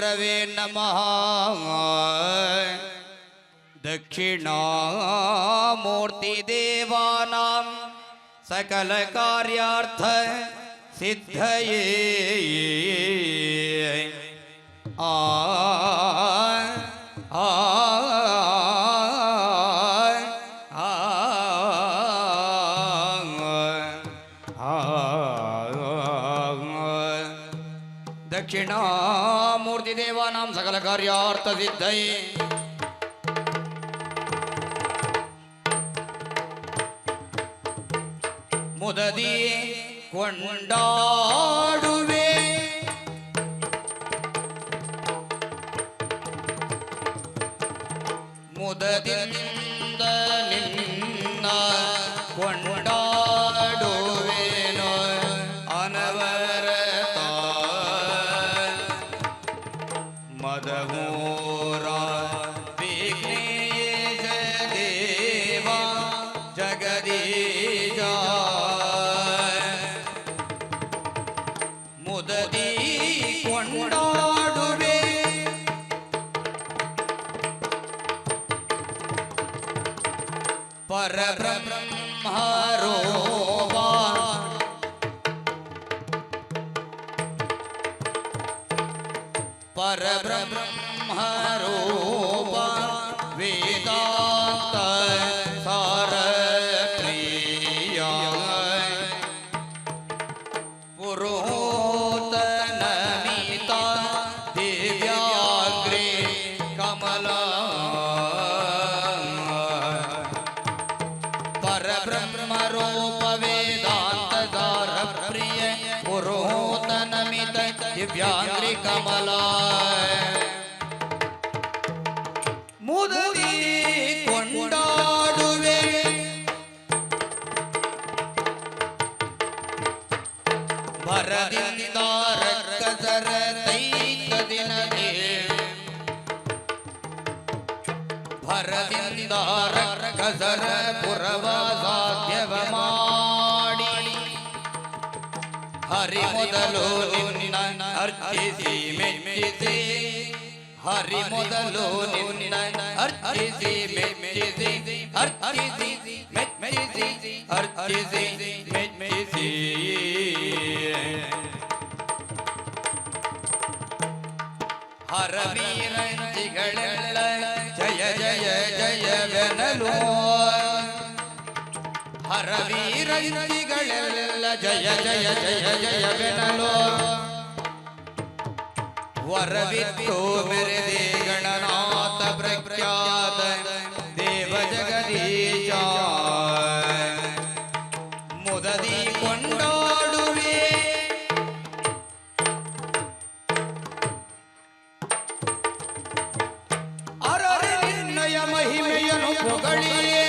ಗುರವೇ ನಮಃ. ದಕ್ಷಿಣಾಮೂರ್ತಿ ದೇವಾನಾಂ ಸಕಲ ಕಾರ್ಯಾರ್ಥ ಸಿದ್ಧಯೇ. ಆ ಆ ದಕ್ಷಿಣಾಮೂರ್ತಿ ದೇವಾನಾಂ ಸಕಲ ಕಾರ್ಯಾರ್ಥ ಸಿದ್ಧಯೇ. ಮುದದಿ ಕೊಂಡಾಡುವೆ ಮುದದಿಂದ ನಿನ್ನ ಕೊಂಡಾಡುವೇನೋ ಅನವರತ ಮದಮೂರ ವಿಘ್ನೇಶ ದೇವ ಜಗದೀಶ ಮುದದಿ ಕೊಂಡಾಡುವೆ ಪರಬ್ರಹ್ಮರೂಪ ಪರಬ್ರಹ್ಮರೂಪ ವೇದಾಂತ ಸಾರ ಪ್ರಿಯ ಪುರೋಹಿತ ನಮಿತ ದಿವ್ಯಾಗ್ರೇ ಕಮಲ ಪರಬ್ರಹ್ಮರೂಪ ವೇದಾಂತ ಸಾರ ಪ್ರಿಯ ಪುರೋಹಿತ ನಮಿತ ದಿವ್ಯಾಂಗ್ರಿ ಕಮಲ ಮುದದಿ ಕೊಂಡಾಡುವೆ ಭರದಿಂದ ರಕ್ಕಸರ ತೈತ ದಿನದೇ ಭರದಿಂದ ರಕ್ಕಸರ ಪುರವ ಸಾಧ್ಯವ ಮಾಡಿ ಹರಿ ಮೊದಲು ನಿನ್ನ ಅರ್ಚಿಸಿ ಮೆಚ್ಚಿಸಿ ಹರಿ ಮೊದಲು ನಿನ್ನ ಅರ್ಚಿಸಿ ಮೆಚ್ಚಿಸಿ ಅರ್ಚಿಸಿ ಮೆಚ್ಚಿಸಿ ಅರ್ಚಿಸಿ ಮೆಚ್ಚಿಸಿ ಹರವೀರಂಜಿಗಳೆಲ್ಲ ಜಯ ಜಯ ಜಯವೆನಲು ಹರವೀರಂಜಿಗಳೆಲ್ಲ ಜಯ ಜಯ ಜಯ ಜಯವೆನಲು ವರವಿತ್ತು ಮೆರೆದೆ ಗಣನಾಥ ಪ್ರಖ್ಯಾತ ದೇವ ಜಗದೀಶ ಮುದದಿ ಕೊಂಡಾಡುವೆ ಅರರೆ ನಿನ್ನಯ ಮಹಿಮೆಯನ್ನು ಪೊಗಳಿಯೇ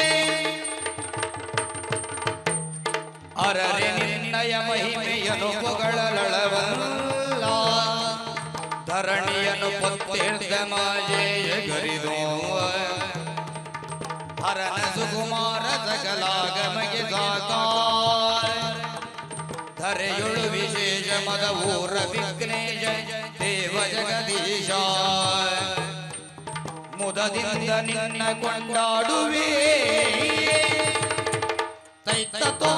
ಅರರೆ ನಿನ್ನಯ ಮಹಿಮೆಯನ್ನು ಪೊಗಳಲಳವಲ್ಲ ಧರಣಿಯನ್ನು ಪೊತ್ತಿರ್ದ ಮಾಯೆಯ ಗರಿದೋ ಹರನ ಸುಕುಮಾರ ಸಕಲಾಗಮಗೆ ಸಾಕಾರ ಧರೆಯೊಳು ವಿಶೇಷ ಮದ ಊರ ವಿಘ್ನೇಶ ದೇವ ಜಗದೀಶ ಮುದದಿಂದ ನಿನ್ನ ಕೊಂಡಾಡುವೆ ತೈತತೋ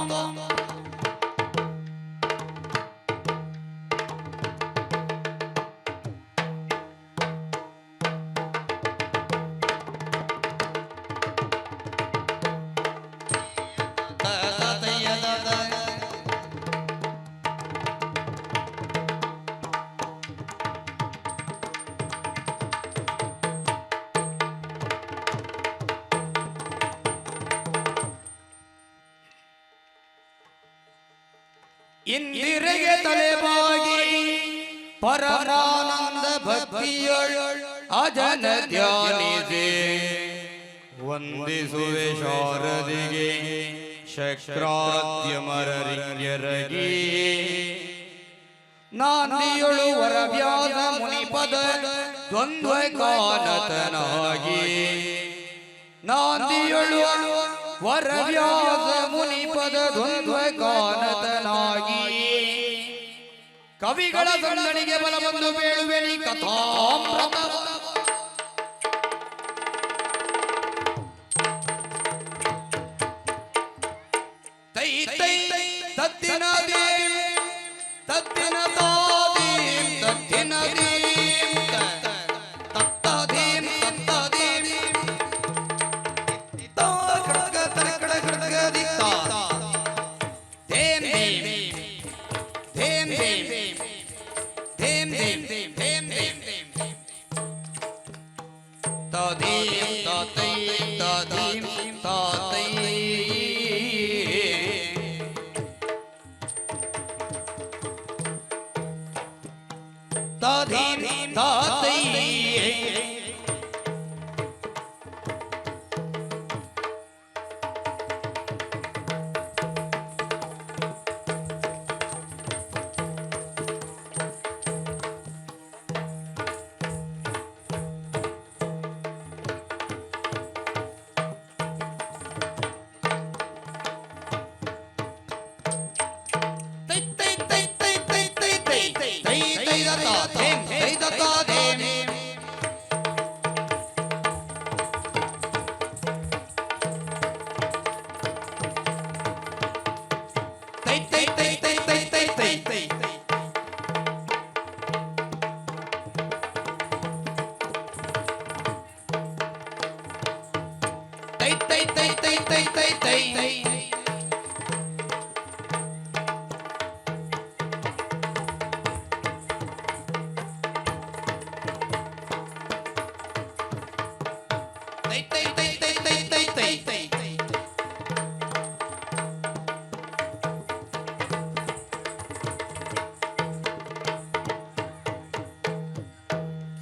ಇಂದಿರೆಗೆ ತಲೆಬಾಗಿ ಪರಮಾನಂದ ಭಕ್ತಿಯೊಳು ಅಜನ ಧ್ಯಾನಿಸಿ ವಂದಿಸುವೆ ಶಾರದಿಗೆ ಶಕ್ರಾದ್ಯಮರರಿಂಗ್ಯರಗಿ ನಾಂದಿಯೊಳು ವರವ್ಯಾಸ ಮುನಿಪದ ದ್ವಂದ್ವ ಕಾನತನಾಗಿ ನಾಂದಿಯೊಳು ವರವ್ಯಾಸ ಮುನಿಪದ ದ್ವಂದ್ವ ಕಾನತನಾಗಿ ಕವಿಗಳ ಸಂದಣಿಗೆ ಬಲ ಬಂದು ಬೇಳುವೆನಿ ಕಥಾಮೃತ ತೈ ತೈ ತತ್ತಿನ ದೇವಿ ತತ್ತಿನ ತಾದೀಂ ತತ್ತಿನ ದೇವಿ ತತ್ತದೀಂ ತತ್ತದೀಂ ತಾ ಕಡಗ ತರಕಡ ಕಡಗ ದಿಕ್ತಾ ದೇಂ ದೇಂ ದೇಂ ದೇಂ ದೇಂ ದೇಂ ದೇಂ ದೇಂ ತದೀಂ ತತೈ ತದೀಂ ತತೈ ತದೀಂ ತತೈ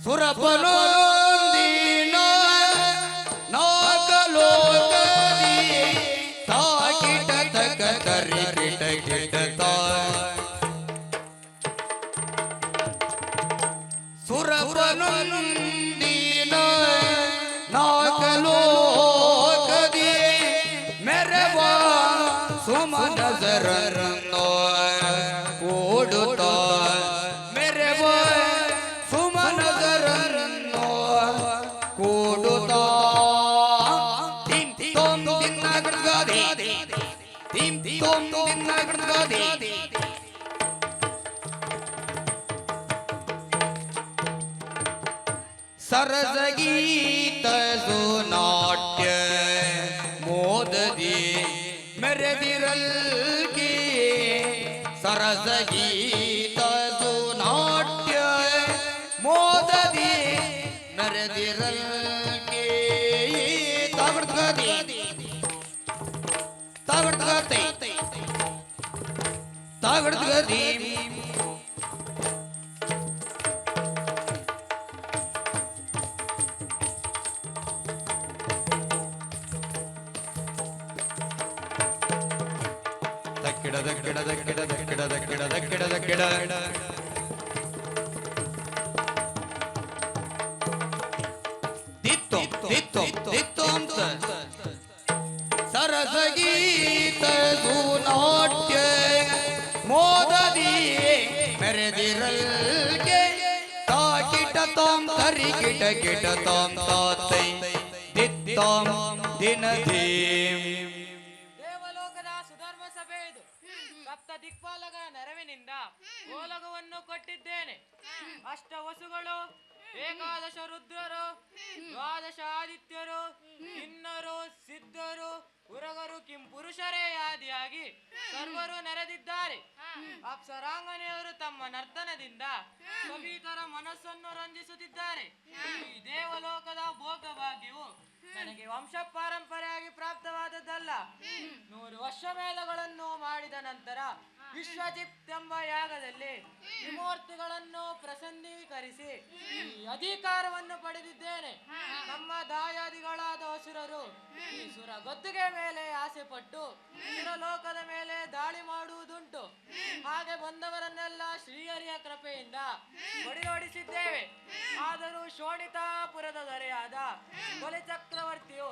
ಸುರಪನೊಂದಿನ ನಾಗಲೋಕದಿ ತಾಕಿಟ ತಕ ಕರಿ ಕಿಟ ಕಿಟ ಸುರಪನೊಂದಿನ ನಾಗಲೋಕದಿ ಮೆರವ ಸುಮನ ಜರರನ್ನೋ ಓಡುತ್ತ ಮೆರವ ಸುಮನ ಜರರನ್ನೋ ಕೂಡುತ್ತ ತಿಂ ತೋಂ ದಿನ ಗಡ್ಗದಿ ತಿಂ ತೋಂ ದಿನ ಗಡ್ಗದಿ ಸರಸಗೀತ ಸುನಾಟ್ಯ ಮೋದದಿ ಮೆರೆದಿರಲ್ಗೆ ಸರಸಗೀತ ಸುನಾಟ್ಯ ಮೋದದಿ ಮೆರೆದಿರಲ್ಗೆ ತಾಗಡ್ಗದಿ ತಾಗಡ್ಗದಿ ತಾಗಡ್ಗದಿ ಸರಸಗೀತ ಸುನಾಟ್ಯ ಮೋದದಿ ಮೆರೆದಿರಲ್ಗೆ ತಾಕಿಟ ತಾಂ ತರಿ ಕಿಟ ಕಿಟ ತಾಂ ತಾತೈ ದಿತ್ತಾಂ ದಿನಧೀಂ ದೇವಲೋಕದ ಸುಧರ್ಮ ಸಭೆ ಇದು. ಸಪ್ತ ದಿಕ್ಪಾಲಕರ ನೆರವಿನಿಂದ ಗೋಲಕವನ್ನು ಕೊಟ್ಟಿದ್ದೇನೆ. ಅಷ್ಟ ವಸುಗಳು, ಏಕಾದಶ ರುದ್ರರು, ದ್ವಾದಶ ಆದಿತ್ಯರು, ಕಿನ್ನರು, ಸಿದ್ಧರು, ಉರಗರು, ಕಿಂಪುರುಷರೇ ಆದಿಯಾಗಿ ಸರ್ವರು ನೆರೆದಿದ್ದಾರೆ. ಅಪ್ಸರಾಂಗನೆಯವರು ತಮ್ಮ ನರ್ತನದಿಂದ ಸಭಿಕರ ಮನಸ್ಸನ್ನು ರಂಜಿಸುತ್ತಿದ್ದಾರೆ. ಈ ದೇವಲೋಕದ ಭೋಗಭಾಗ್ಯವು ನನಗೆ ವಂಶ ಪಾರಂಪರೆಯಾಗಿ ಪ್ರಾಪ್ತವಾದದ್ದಲ್ಲ. 100 ವರ್ಷಮೇಳಗಳನ್ನು ಮಾಡಿದ ನಂತರ ವಿಶ್ವಜಿತ್ ಎಂಬ ಯಾಗದಲ್ಲಿ ತ್ರಿಮೂರ್ತಿಗಳನ್ನು ಪ್ರಸನ್ನೀಕರಿಸಿ ಈ ಅಧಿಕಾರವನ್ನು ಪಡೆದಿದ್ದೇನೆ. ನಮ್ಮ ದಾಯಾದಿಗಳಾದ ಅಸುರರು ಈ ಸುರ ಗದ್ದುಗೆ ಮೇಲೆ ಆಸೆ ಪಟ್ಟು ಸುರಲೋಕದ ಮೇಲೆ ದಾಳಿ ಮಾಡುವುದುಂಟು. ಹಾಗೆ ಬಂದವರನ್ನೆಲ್ಲ ಶ್ರೀಹರಿಯ ಕೃಪೆಯಿಂದ ಬಡಿದೋಡಿಸಿದ್ದೇವೆ. ಆದರೂ ಶೋಣಿತಾಪುರದ ದೊರೆಯಾದ ಬಲಿ ಚಕ್ರವರ್ತಿಯು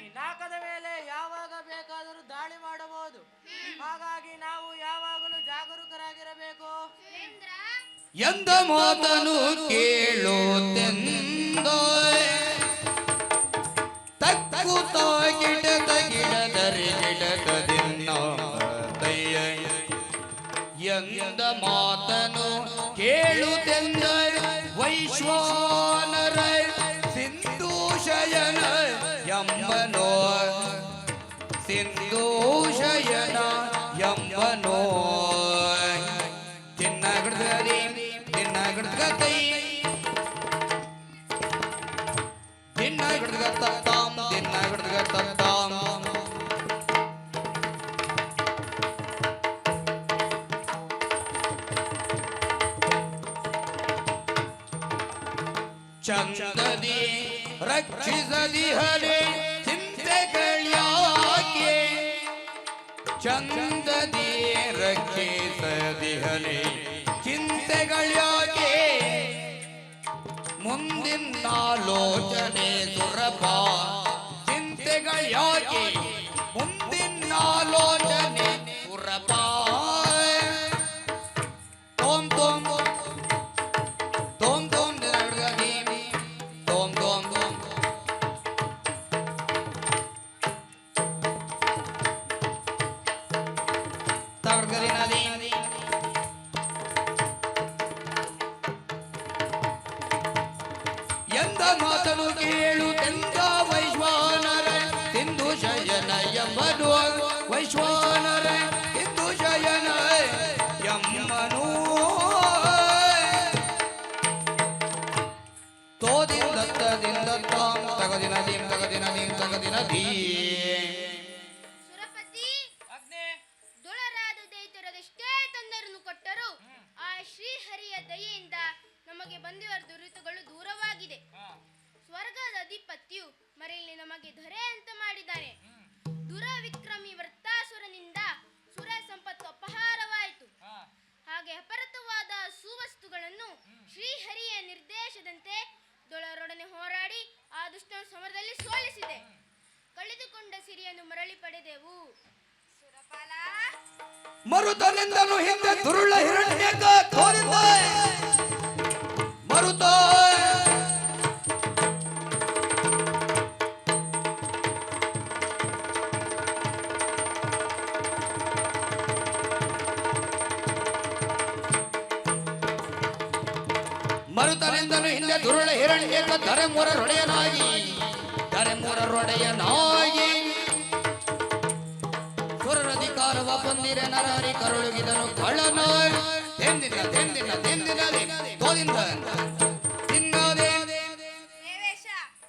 ಈ ನಾಕದ ಮೇಲೆ ಯಾವಾಗ ಬೇಕಾದರೂ ದಾಳಿ ಮಾಡಬಹುದು. ಹಾಗಾಗಿ ನಾವು ಯಾವಾಗಲೂ ಜಾಗರೂಕರಾಗಿರಬೇಕು. ಎಂದ ಮಾತನು ಕೇಳುತ್ತೆಂದ ತಕ್ಕುತ್ತ ಗಿಡದ ಗಿಡದರಿ ಗಿಡದಿಂದ ಎಂದ ಮಾತನು ಕೇಳುತ್ತೆಂದ ವೈಶ್ವಾನರ ಸಿಂಧು ಶಯನ ಎಂಬನೋ ಸಿಂಧು ಶಯನ ಎಂಬನೋ ತಿನ್ನಗಡ್ದರಿ ತಿನ್ನಗಡ್ದಗೈ ತಿನ್ನಗಡ್ದಗತ್ತಾಂ ತಿನ್ನಗಡ್ದಗತ್ತಾಂ ಚಂದದಿ ರಕ್ಷಿಸದಿ ಹರೆ ಚಿಂತೆಗಳ್ಯಾಕೆ ಚಂದದಿ ರಕ್ಷಿಸದಿ ಹರೆ ಚಿಂತೆಗಳ್ಯಾಕೆ ಮುಂದಿನ ಆಲೋಚನೆ ಸುರಪ ಚಿಂತೆಗಳ್ಯಾಕೆ ಮುಂದಿನ ಆಲೋಚನೆ ಸುರಪ ತೋಂ ತೋಂ ತೋಂ ತೋಂ ತೋಂ ತೋಂ ತವರ್ಗರಿ ನದಿ ಎಂದ ಮಾತನು ಕೇಳುತ್ತೆಂದ ವೈಶ್ವಾನರ ಸಿಂಧು ಶಯನ ಎಂಬನು ವೈಶ್ವಾನರ ಸಿಂಧು ಶಯನ ಎಂಬನು ತೋದಿಂದ ತಾಂ ತಗದಿನ ದೀಂ ತಗದಿನ ದೀಂ ತಗದಿನ ದೀ ಸುರಪತಿ ಅಗ್ನೆ ದುಳರಾದ ದೈತ್ಯರದೆಷ್ಟೇ ತೊಂದರೆಯನ್ನು ಕೊಟ್ಟರೂ ಆ ಶ್ರೀಹರಿಯ ದಯೆಯಿಂದ ನಮಗೆ ಬಂದಿರುವ ದುರಿತಗಳು ದೂರವಾಗಿದೆ. ಸ್ವರ್ಗದ ಅಧಿಪತಿಯು ಮರೆಯಲ್ಲಿ ನಮಗೆ ದೊರೆ ಅಂತ ಮಾಡಿದ್ದಾನೆ. ದುರವಿಕ್ರಮಿ ವೃತ್ತಾಸುರನಿಂದ ಸುರ ಸಂಪತ್ತು ಅಪಹಾರವಾಯಿತು. ಹಾಗೆ ಅಪರತವಾದ ಸುವಸ್ತುಗಳನ್ನು ಶ್ರೀಹರಿಯ ನಿರ್ದೇಶದಂತೆ ದೊಳರೊಡನೆ ಹೋರಾಡಿ ಆ ದುಷ್ಟನ ಸಮರದಲ್ಲಿ ಸೋಲಿಸಿದೆ. ಕಳೆದುಕೊಂಡ ಸಿರಿಯನ್ನು ಮರಳಿ ಪಡೆದೆವು. ಸುರಪಾಲ ಮರುತನಿಂದನು ಹಿಂದೆ ದುರುಳ ಹಿರಣ್ಯಕ ತೋರಿದ ಮರುತ ಮರುತನಿಂದನು ಹಿಂದೆ ದುರುಳ ಹಿರಣ್ಯಕ ಧರೆಮೂರರೊಡೆಯನಾಗಿ ಸುರರಧಿಕಾರವ ಬಂದಿರೆ ನರಹರಿ ಕರುಳುಗಿದನು ಕಳ್ಳನ ತೆಂದಿನ ತೆಂದಿನ ತೆಂದಿನ ತೋದಿಂದ ತಿನ್ನದೆ ದೇವೇಶ,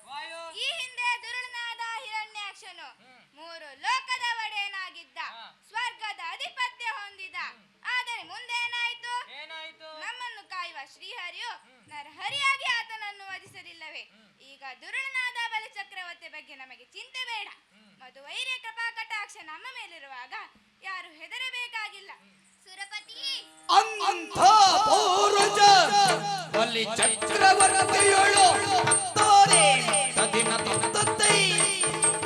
ವಾಯು ಈ ಹಿಂದೆ ದುರುಳನಾದ ಹಿರಣ್ಯಾಕ್ಷನು 3 ಲೋಕದ ಒಡೆಯನಾಗಿದ್ದ, ಸ್ವರ್ಗದ ಅಧಿಪತ್ಯ ಹೊಂದಿದ. ಆದರೆ ಮುಂದೇನಾಯಿತು? ಏನಾಯ್ತು? ನಮ್ಮನ್ನು ಕಾಯುವ ಶ್ರೀಹರಿಯು ನರಹರಿಯಾಗಿ ಆತನನ್ನು ವಧಿಸಲಿಲ್ಲವೇ? ಈಗ ದುರುಳನಾದ ಬಲಿಚಕ್ರವರ್ತಿ ಬಗ್ಗೆ ನಮಗೆ ಚಿಂತೆ ಬೇಡ. ಮತ್ತು ವೈರ್ಯ ಕೃಪಾ ಕಟಾಕ್ಷ ನಮ್ಮ ಮೇಲಿರುವಾಗ ಯಾರು ಹೆದರಬೇಕಾಗಿಲ್ಲ. ಸುರಪತಿ ಅಂಥ ಪೌರುಷ ಬಲಿ ಚಕ್ರವರ್ತಿಯಳು ತೋರೆ ಸದಿನ ತತ್ತೈ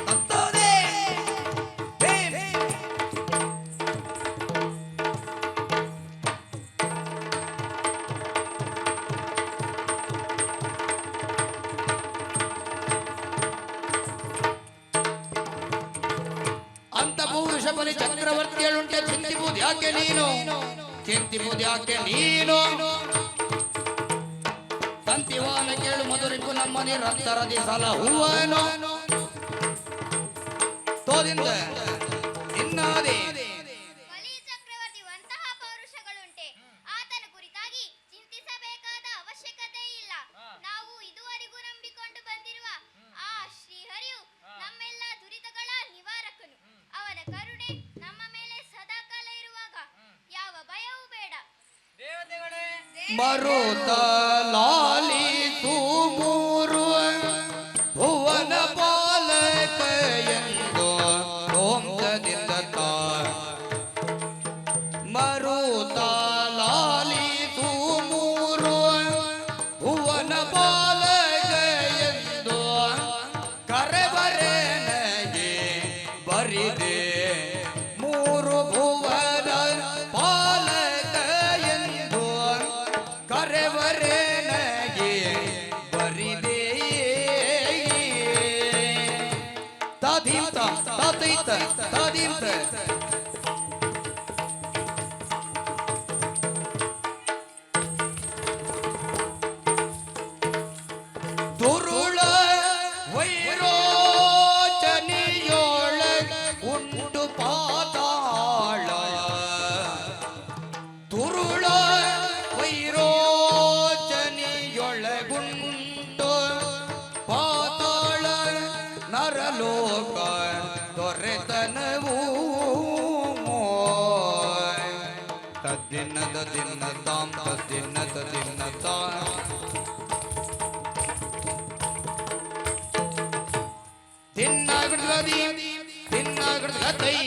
ತತ್ತೋರೆ ಅಂತ ಪೌರುಷ ಬಲಿ ಚಕ್ರವರ್ತಿಯಳುಂಟೆ ಚಿಂತಿಬುದು ಯಾಕೆ ನೀನು ಚಿಂತಿಬುದು ಯಾಕೆ ನೀನು ತಂತಿವಾನ ಕೇಳು ಮಧುರಿಪು ನಮ್ಮ ನಿರಂತರದಿ ಸಲಹುವನು ತೋದಿಂದ ಇನ್ನಾದೆ ಬಲಿ ಚಕ್ರವರ್ತಿ ಅಂತಹ ಪೌರುಷಗಳುಂಟೆ. ಆತನ ಕುರಿತಾಗಿ ಚಿಂತಿಸಬೇಕಾದ ಅವಶ್ಯಕತೆ ಇಲ್ಲ. ನಾವು ಇದುವರೆಗೂ ನಂಬಿಕೊಂಡು ಬಂದಿರುವ ಆ ಶ್ರೀಹರಿಯು ನಮ್ಮೆಲ್ಲ ದುರಿತಗಳ ನಿವಾರಕನು. ಅವನ ಕರುಣೆ ನಮ್ಮ ಮೇಲೆ ಸದಾಕಾಲ ಇರುವಾಗ ಯಾವ ಭಯವೂ ಬೇಡ. ದೇವತೆಗಳೇ ಮರುತ ಲಾಲಿಸು ಮೂರು ಭುವನ ಪಾಲಕ ಎಂದು ಓಂಕದಿಂದ ಮರುತ ಲಾಲಿಸು ಮೂರು ಭುವನ ಪಾಲಕ ಎಂದು ಕರೆಬರೆನಗೆ ಬರಿದೆ ಮೂರು ಭುವನ ಪಾಲಕ ಎಂದು ತಾದೀಂತ ತಾತೈತ ತಾದೀಂತ ದುರುಳ ವೈರೋಚನೆಯೊಳ ಉಂಟು ಪಾತಾಳ ದುರುಳ ವೈರೋಚನೆಯೊಳಗುಂಟು ಪಾತಾಳ ನರಲೋಕ ದೊರೆತನವು ತದ್ದಿನ್ನದ ದಿನ್ನ ತಾಂ ತದ್ದಿನ್ನದ ದಿನ್ನ ತಾಂ ತಿನ್ನಾಗಡ್ದಿ ತಿನ್ನಾಗಡ್ದೈ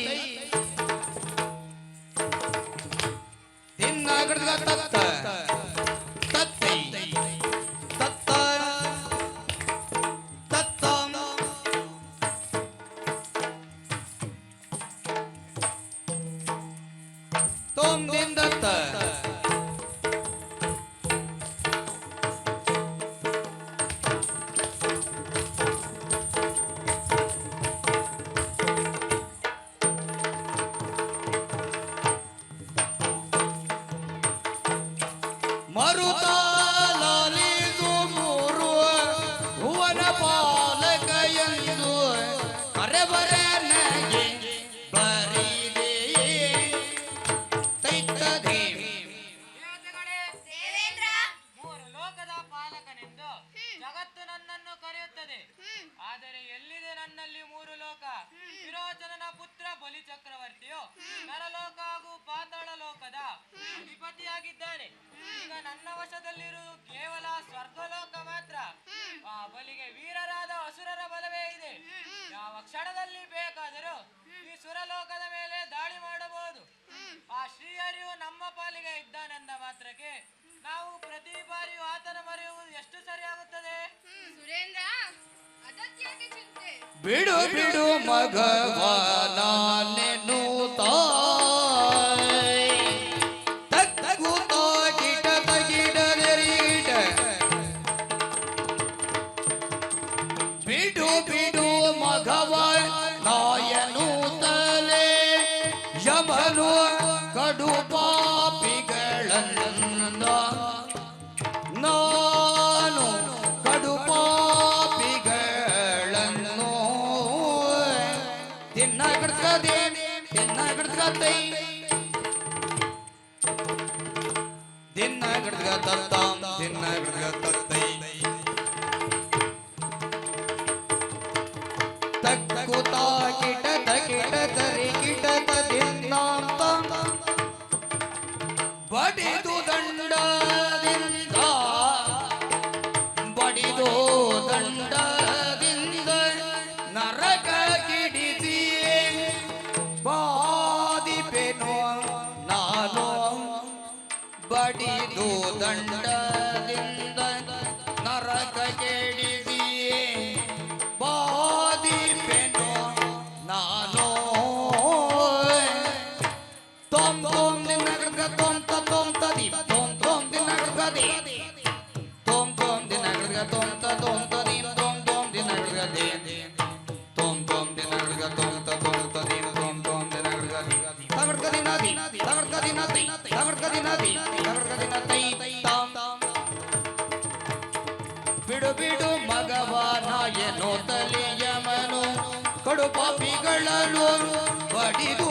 ತಿನ್ನಾಗಡ್ದ ತತ್ತ ತತ್ತೈ ತತ್ತ ತತ್ತ ತೋಂದಿಂದತ್ತ ಮರುತಾಲಿದು ಮೂರು ಭುವನ ಪಾಲಕ ಎಂದು ಕರೆಬರನಗೆ ಬರಿದೆ ತೈತ ದೇವಿ ದೇವತೆಗಳೇ ದೇವೇಂದ್ರ ಮೂರು ಲೋಕದ ಪಾಲಕನೆಂದು ಜಗತ್ತು ನನ್ನನ್ನು ಕರೆಯುತ್ತದೆ. ಆದರೆ ಎಲ್ಲಿದೆ ನನ್ನಲ್ಲಿ ಮೂರು ಲೋಕ? ವಿರೋಚನನ ಪುತ್ರ ಬಲಿ ಚಕ್ರವರ್ತಿಯು ನರಲೋಕ ಹಾಗೂ ಪಾತಾಳ ಲೋಕದ ಅಧಿಪತಿಯಾಗಿದ್ದಾನೆ. ಈಗ ನನ್ನ ವಶದಲ್ಲಿರುವುದು ಕೇವಲ ಸ್ವರ್ಗಲೋಕ ಮಾತ್ರ. ಆ ಬಲಿಗೆ ವೀರರಾದ ಅಸುರರ ಬಲವೇ ಇದೆ. ಯಾವ ಕ್ಷಣದಲ್ಲಿ ಬೇಕಾದರೂ ಈ ಸುರಲೋಕದ ಮೇಲೆ ದಾಳಿ ಮಾಡಬಹುದು. ಆ ಶ್ರೀಹರಿಯು ನಮ್ಮ ಪಾಲಿಗೆ ಇದ್ದಾನೆಂದ ಮಾತ್ರಕ್ಕೆ ನಾವು ಪ್ರತಿ ಬಾರಿಯೂ ಆತನ ಮರೆಯುವುದು ಎಷ್ಟು ಸರಿಯಾಗುತ್ತದೆ? ಸುರೇಂದ್ರ ಅದಕ್ಯಾಕೆ ಚಿಂತೆ? ಬಿಡು ಬಿಡು ಮಗವನೆನು ತಾಯಿ ತಗ್ಗು ತಾಗಿಟ ತಗಿಡದರಿಟ ಬಿಡು ಬಿಡು ಮಗವ ನಾಯನು ತಲೆ ಯಮನು ಕಡು ಪಾಪಿಗಳನ್ನ ನಾನು ಕಡು ಪಾಪಿಗಳನ್ನು ತಿನ್ನಗಡ್ಕದೇ ತಿನ್ನಗಡ್ಕತೈ ತಿನ್ನಗಡ್ಕ ತತ್ತಾಂ ತಿನ್ನಗಡ್ಕ ತತ್ತೈ ತಕ್ಕುತಾ ಕಿಟ ತಕಿಟ ತರಿ ಕಿಟ ತಿನ್ನಾಂತ ಬಡಿದು ದಂಡದಿಂದ ಬಡಿದು ದಂಡದಿಂದ ನರಕ ಕಿಡಿಸಿ ಬಾದಿಪೆನು ನಾನು ಬಡಿದು ದಂಡದಿಂದ ನರಕ ಕೆಡಿಸಿ ಬಾದಿಪೆನು ನಾನು ತೊಂ ತೊಂ ದಿನಗಡ್ಗ ತೊಂ ತೊಂ ತದಿ ತೊಂ ತೊಂ ದಿನಗಡ್ಗದಿ ತೊಂ ತೊಂ ದಿನಗಡ್ಗ ತೊಂ ತೊಂ ತದಿ ತೊಂ ತೊಂ ದಿನಗಡ್ಗದಿ ತೊಂ ತೊಂ ದಿನಗಡ್ಗ ತೊಂ ತದಿ ತೊಂ ತೊಂ ದಿನಗಡ್ಗದಿ ತಗಡ್ಗದಿ ನದಿ ತಗಡ್ಗದಿ ನದಿ ತಗಡ್ಗದಿ ನದಿ ತಗಡ್ಗದಿ ನದಿ ತಾಂ ಬಿಡು ಬಿಡು ಮಗವ ನಾಯನೋ ತಲಿಯಮನು ಕಡು ಪಾಪಿಗಳನ್ನು ಬಡಿದು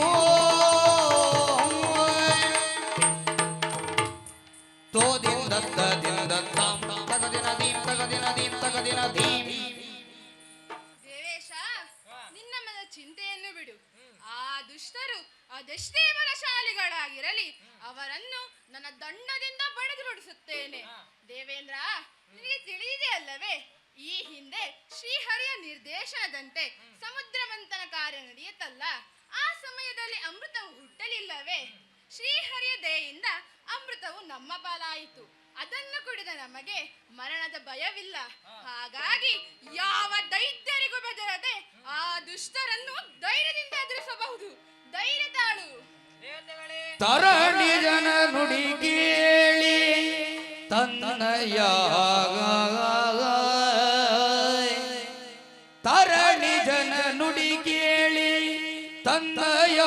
ತೋದಿಂದ ತಾಂ ತಗದಿನ ದೀಂ ತಗದಿನ ದೀಂ ತಗದಿನ ದೀಂ ದೇವೇಶ ನಿನ್ನ ಮನ ಚಿಂತೆಯನ್ನು ಬಿಡು. ಆ ದುಷ್ಟರು ಅದೆಷ್ಟೇ ಬಲಶಾಲಿಗಳಾಗಿರಲಿ ಅವರನ್ನು ನನ್ನ ದಂಡದಿಂದ ಬಡಿದುರುಡಿಸುತ್ತೇನೆ. ದೇವೇಂದ್ರ ನಿನಗೆ ತಿಳಿದಿದೆ ಅಲ್ಲವೇ, ಈ ಹಿಂದೆ ಶ್ರೀಹರಿಯ ನಿರ್ದೇಶನದಂತೆ ಸಮುದ್ರ ಮಂಥನ ಕಾರ್ಯ ನಡೆಯುತ್ತಲ್ಲ, ಆ ಸಮಯದಲ್ಲಿ ಅಮೃತವು ಹುಟ್ಟಲಿಲ್ಲವೇ? ಶ್ರೀಹರಿಯ ದಯೆಯಿಂದ ಅಮೃತವು ನಮ್ಮ ಪಾಲಾಯಿತು. ಅದನ್ನು ಕುಡಿದ ನಮಗೆ ಮರಣದ ಭಯವಿಲ್ಲ. ಹಾಗಾಗಿ ಯಾವ ದೈತ್ಯರಿಗೂ ಬೆದರದೆ ಆ ದುಷ್ಟರನ್ನು ಧೈರ್ಯದಿಂದ ಎದುರಿಸಬಹುದು. ಧೈರ್ಯ ತಾಳು. ದೇವತೆಗಳೇ ತರಣಿ ಜನ ನುಡಿ ಕೇಳಿ ತನ್ನಯ ತರಣಿ ಜನ ನುಡಿ ತಂದೆಯ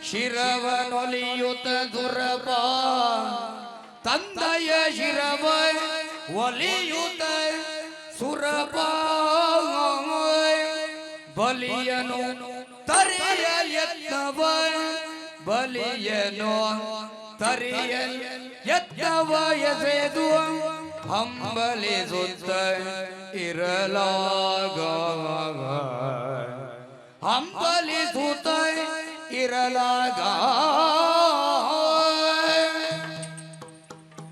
ಶಿರವನೊಲಿಯುತ ದುರಪ ತಂದೆಯ ಶಿರವ ಒಲಿಯುತ ಸುರಪ ಬಲಿಯನು ತರೆಯ ಯತ್ನವ ಬಲಿಯನು ತರೆಯ ಯತ್ನವ ಎಸೆದು ಹಂಬಲಿಸುತ್ತ ಇರಲಾಗ ಹಂಬಲಿಸುತ್ತ ಇರಲಾಗ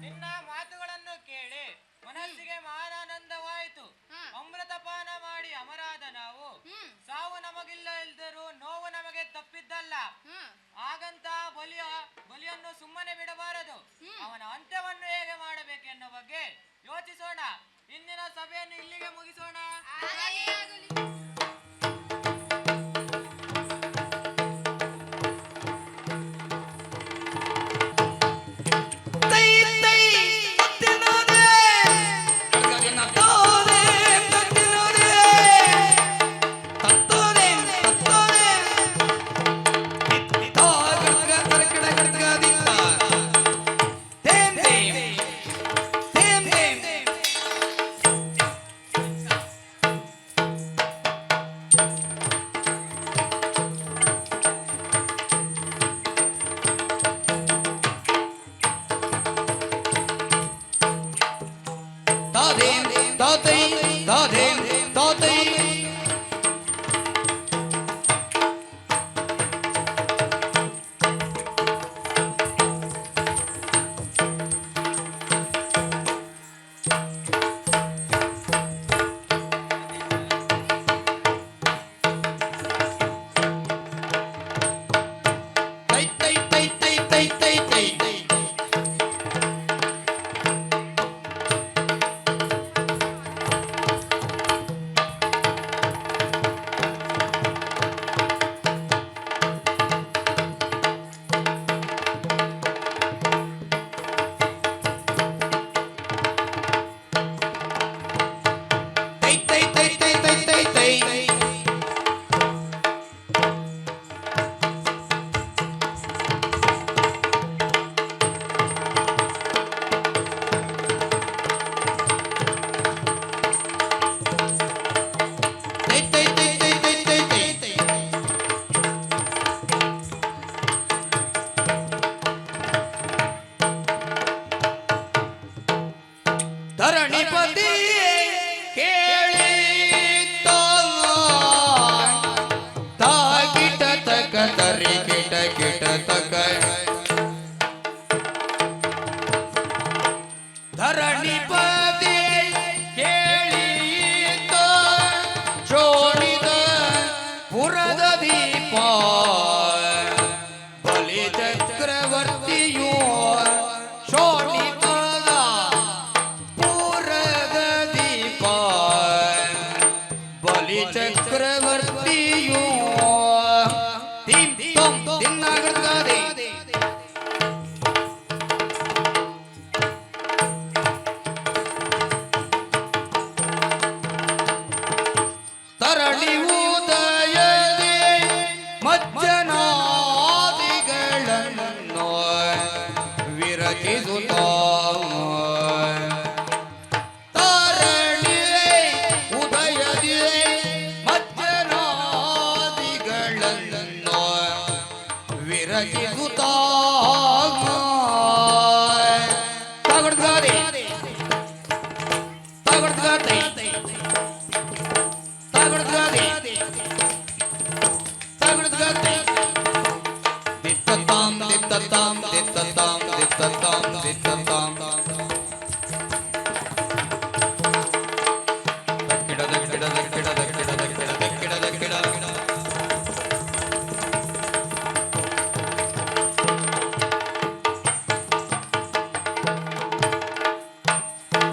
ನಿನ್ನ ಮಾತುಗಳನ್ನು ಕೇಳಿ ಮನಸ್ಸಿಗೆ ಮಾನಾನಂದವಾಯಿತು. ಅಮೃತಪಾನ ಮಾಡಿ ಅಮರಾದ ನಾವು, ಸಾವು ನಮಗಿಲ್ಲ ಇಲ್ದರೂ ನೋವು ನಮಗೆ ತಪ್ಪಿದ್ದಲ್ಲ. ಹಾಗಂತ ಬಲಿಯನ್ನು ಸುಮ್ಮನೆ ಬಿಡಬಾರದು. ಅವನ ಅಂತ್ಯವನ್ನು ಹೇಗೆ ಮಾಡಬೇಕೆನ್ನೋ ಬಗ್ಗೆ ಯೋಚಿಸೋಣ. ಇಂದಿನ ಸಭೆಯನ್ನು ಇಲ್ಲಿಗೆ ಮುಗಿಸೋಣ. ಧರಣಿಪತಿ ಕೇಳಿ ತಾಗಿಟ ತಕ ತರಿ ಕಿಟ ಕಿಟ ತಕ ಧರಣಿಪತಿ ಕೇಳಿ ಶೋಣಿತ ಪುರದ ದೀಪ ಬಲಿ ಚಕ್ರವರ್ತಿಯು ಶೋಣಿತದ ಪುರದ ದೀಪ ಬಲಿ ಚಕ್ರವರ್ತಿಯು ತಿಂ ತೊಂ ತಿನ್ನಾಗದೆ ತರಣಿ ಉದಯದೆ ಮಜ್ಜನಾದಿಗಳನ್ನು ವಿರಚಿಸುತ್ತ ತರಣಿ ಉದಯದೆ ಮಜ್ಜನಾದಿಗಳನ್ನು ವಿರಚಿಸುತ್ತ ತಗಡ್ಗಾದೆ ತಗಡ್ಗಾದೆ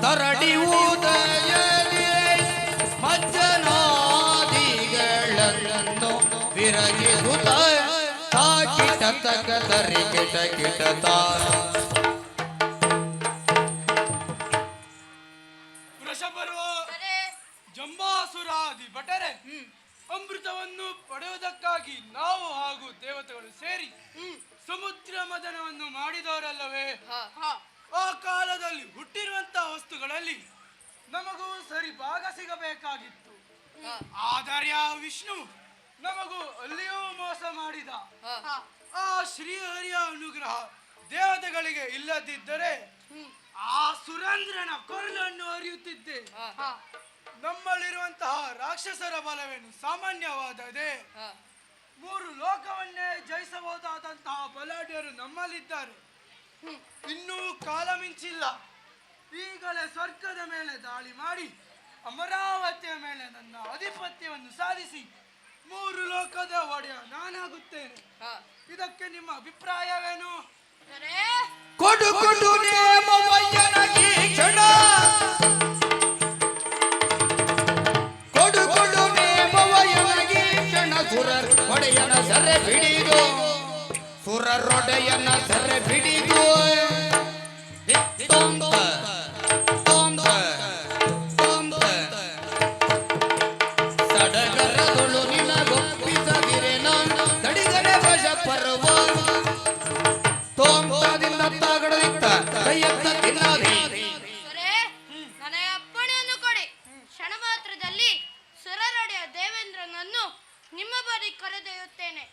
ತರಡಿ ಉದಯದೆ ಮಜ್ಜನಾದಿಗಳನ್ನು ವಿರಗಿಸುತ್ತ ತಾಕಿಟ ತಕ ತರಿ ಕಿಟ ಕಿಟ ವೃಷಭರು ಜಂಬಾಸುರಾದಿ ಭಟರೆ ಅಮೃತವ ವರವನ್ನು ಪಡೆಯುವುದಕ್ಕಾಗಿ ನಾವು ಹಾಗೂ ದೇವತೆಗಳು ಸೇರಿ ಸಮುದ್ರ ಮದನವನ್ನು ಮಾಡಿದವರಲ್ಲವೇ? ಆ ಕಾಲದಲ್ಲಿ ಹುಟ್ಟಿರುವಂತಹ ವಸ್ತುಗಳಲ್ಲಿ ನಮಗೂ ಸರಿ ಭಾಗ ಸಿಗಬೇಕಾಗಿತ್ತು. ಆದರೆ ಆ ವಿಷ್ಣು ನಮಗೂ ಅಲ್ಲಿಯೂ ಮೋಸ ಮಾಡಿದ. ಆ ಶ್ರೀಹರಿಯ ಅನುಗ್ರಹ ದೇವತೆಗಳಿಗೆ ಇಲ್ಲದಿದ್ದರೆ ಆ ಸುರೇಂದ್ರನ ಕೊರಳನ್ನು ಅರಿಯುತ್ತಿದ್ದೆ. ನಮ್ಮಲ್ಲಿರುವಂತಹ ರಾಕ್ಷಸರ ಬಲವೇನು ಸಾಮಾನ್ಯವಾದದೆ. 3 ಲೋಕವನ್ನೇ ಜಯಿಸಬಹುದಾದಂತಹ ಬಲಾಢ್ಯರು ನಮ್ಮಲ್ಲಿದ್ದಾರೆ. ಇನ್ನೂ ಕಾಲ ಮಿಂಚಿಲ್ಲ. ಈಗಲೇ ಸ್ವರ್ಗದ ಮೇಲೆ ದಾಳಿ ಮಾಡಿ ಅಮರಾವತಿಯ ಮೇಲೆ ನನ್ನ ಆಧಿಪತ್ಯವನ್ನು ಸಾಧಿಸಿ 3 ಲೋಕದ ಒಡೆಯ ನಾನಾಗುತ್ತೇನೆ. ಇದಕ್ಕೆ ನಿಮ್ಮ ಅಭಿಪ್ರಾಯವೇನು? ಕೊಡು ಕೊಡು ನೇಮವಯ್ಯನಗಿ ಕ್ಷಣ, ಕೊಡು ಕೊಡು ನೇಮವಯ್ಯನಗಿ ಕ್ಷಣ. ಸುರರ್ ಒಡೆಯನ ಸೆರೆ ಬಿಡಿದು, ಸುರರೊಡೆಯನ ಸೆರೆ ಬಿಡಿದು. ಸಡಗರದೊಳು ನಿನಗೊಪ್ಪಿಸದಿರೆ ನಾನು ತಡಿಗಡೆ ವಶ ಪರ್ವ. ನನಗೆ ಅಪ್ಪಣೆಯನ್ನು ಕೊಡಿ. ಕ್ಷಣ ಮಾತ್ರದಲ್ಲಿ ಸುರರೊಡೆಯ ದೇವೇಂದ್ರನನ್ನು ನಿಮ್ಮ ಬಳಿ ಕರೆದೊಯ್ಯುತ್ತೇನೆ.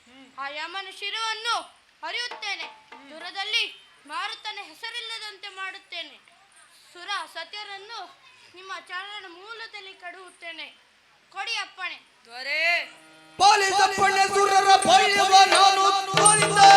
ಆ ಯಮನ ಶಿರವನ್ನು ಹರಿಯುತ್ತೇನೆ. ದೂರದಲ್ಲಿ ಮಾರುತನ ಹೆಸರಿಲ್ಲದಂತೆ ಮಾಡುತ್ತೇನೆ. ಸುರ ಸತ್ಯರನ್ನು ನಿಮ್ಮ ಚರಣ ಮೂಲದಲ್ಲಿ ಕಡುಹುತ್ತೇನೆ. ಕೊಡಿ ಅಪ್ಪಣೆ. ಪಾಲಿಸ ಪುಣ್ಯ ಸುರರ ಪೊಯ್ಯುವ ನಾನು ತೋರಿದ್ದೆ.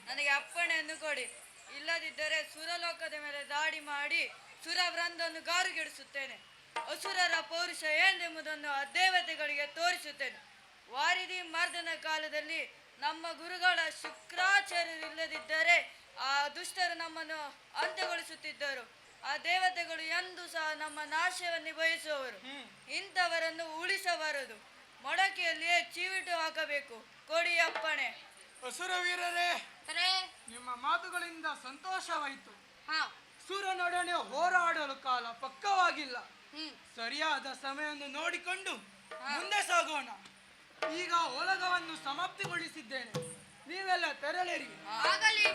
ನನಗೆ ಅಪ್ಪಣೆಯನ್ನು ಕೊಡಿ. ಇಲ್ಲದಿದ್ದರೆ ಸುರಲೋಕದ ಮೇಲೆ ದಾಳಿ ಮಾಡಿ ಸುರವೃಂದವನ್ನು ಗಾರುಗೆಡಿಸುತ್ತೇನೆ. ಅಸುರರ ಪೌರುಷ ಏನೆಂಬುದನ್ನು ಆ ದೇವತೆಗಳಿಗೆ ತೋರಿಸುತ್ತೇನೆ. ವಾರಿದಿ ಮರ್ದನ ಕಾಲದಲ್ಲಿ ನಮ್ಮ ಗುರುಗಳ ಶುಕ್ರಾಚಾರ್ಯರಿಲ್ಲದಿದ್ದರೆ ಆ ದುಷ್ಟರು ನಮ್ಮನ್ನು ಅಂತ್ಯಗೊಳಿಸುತ್ತಿದ್ದರು. ಆ ದೇವತೆಗಳು ಎಂದೂ ಸಹ ನಮ್ಮ ನಾಶವನ್ನು ಬಯಸುವವರು. ಇಂಥವರನ್ನು ಉಳಿಸಬಾರದು. ಮೊಡಕೆಯಲ್ಲಿಯೇ ಚೀವಿಟು ಹಾಕಬೇಕು. ಕೊಡಿ ಅಪ್ಪಣೆ. ಅಸುರ ವೀರರೇ, ನಿಮ್ಮ ಮಾತುಗಳಿಂದ ಸಂತೋಷವಾಯಿತು. ಸುರನೊಡನೆ ಹೋರಾಡಲು ಕಾಲ ಪಕ್ಕವಾಗಿಲ್ಲ. ಸರಿಯಾದ ಸಮಯವನ್ನು ನೋಡಿಕೊಂಡು ಮುಂದೆ ಸಾಗೋಣ. ಈಗ ಒಲಗವನ್ನು ಸಮಾಪ್ತಿಗೊಳಿಸಿದ್ದೇನೆ. ನೀವೆಲ್ಲ ತೆರಳಿರಿ. ಆಗಲಿ.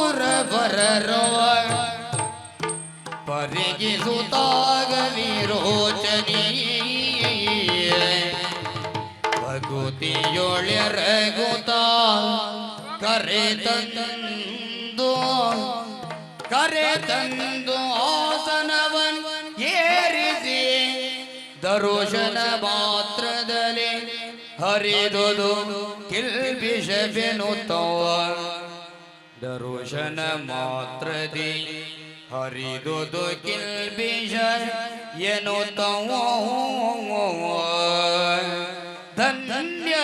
ಹರಿತೂರವರರುವ ಪರಿಗಿಸುತ್ತಾಗಲಿ ರೋಚನಿ ಭಗುತಿಯೊಳೆರಗುತ್ತ ಕರೆತಂದು ಆಸನವನ್ ಏರಿಸಿ ದರುಶನ ಮಾತ್ರದಲ್ಲಿ ಹರಿದುದು ಕಿಲ್ಬಿಷವೆನುತ್ತವ. ದರುಶನ ಮಾತ್ರದಿ ಹರಿದುದು ಕಿಲ್ಬಿಷ ಎನ್ನುತ್ತವ.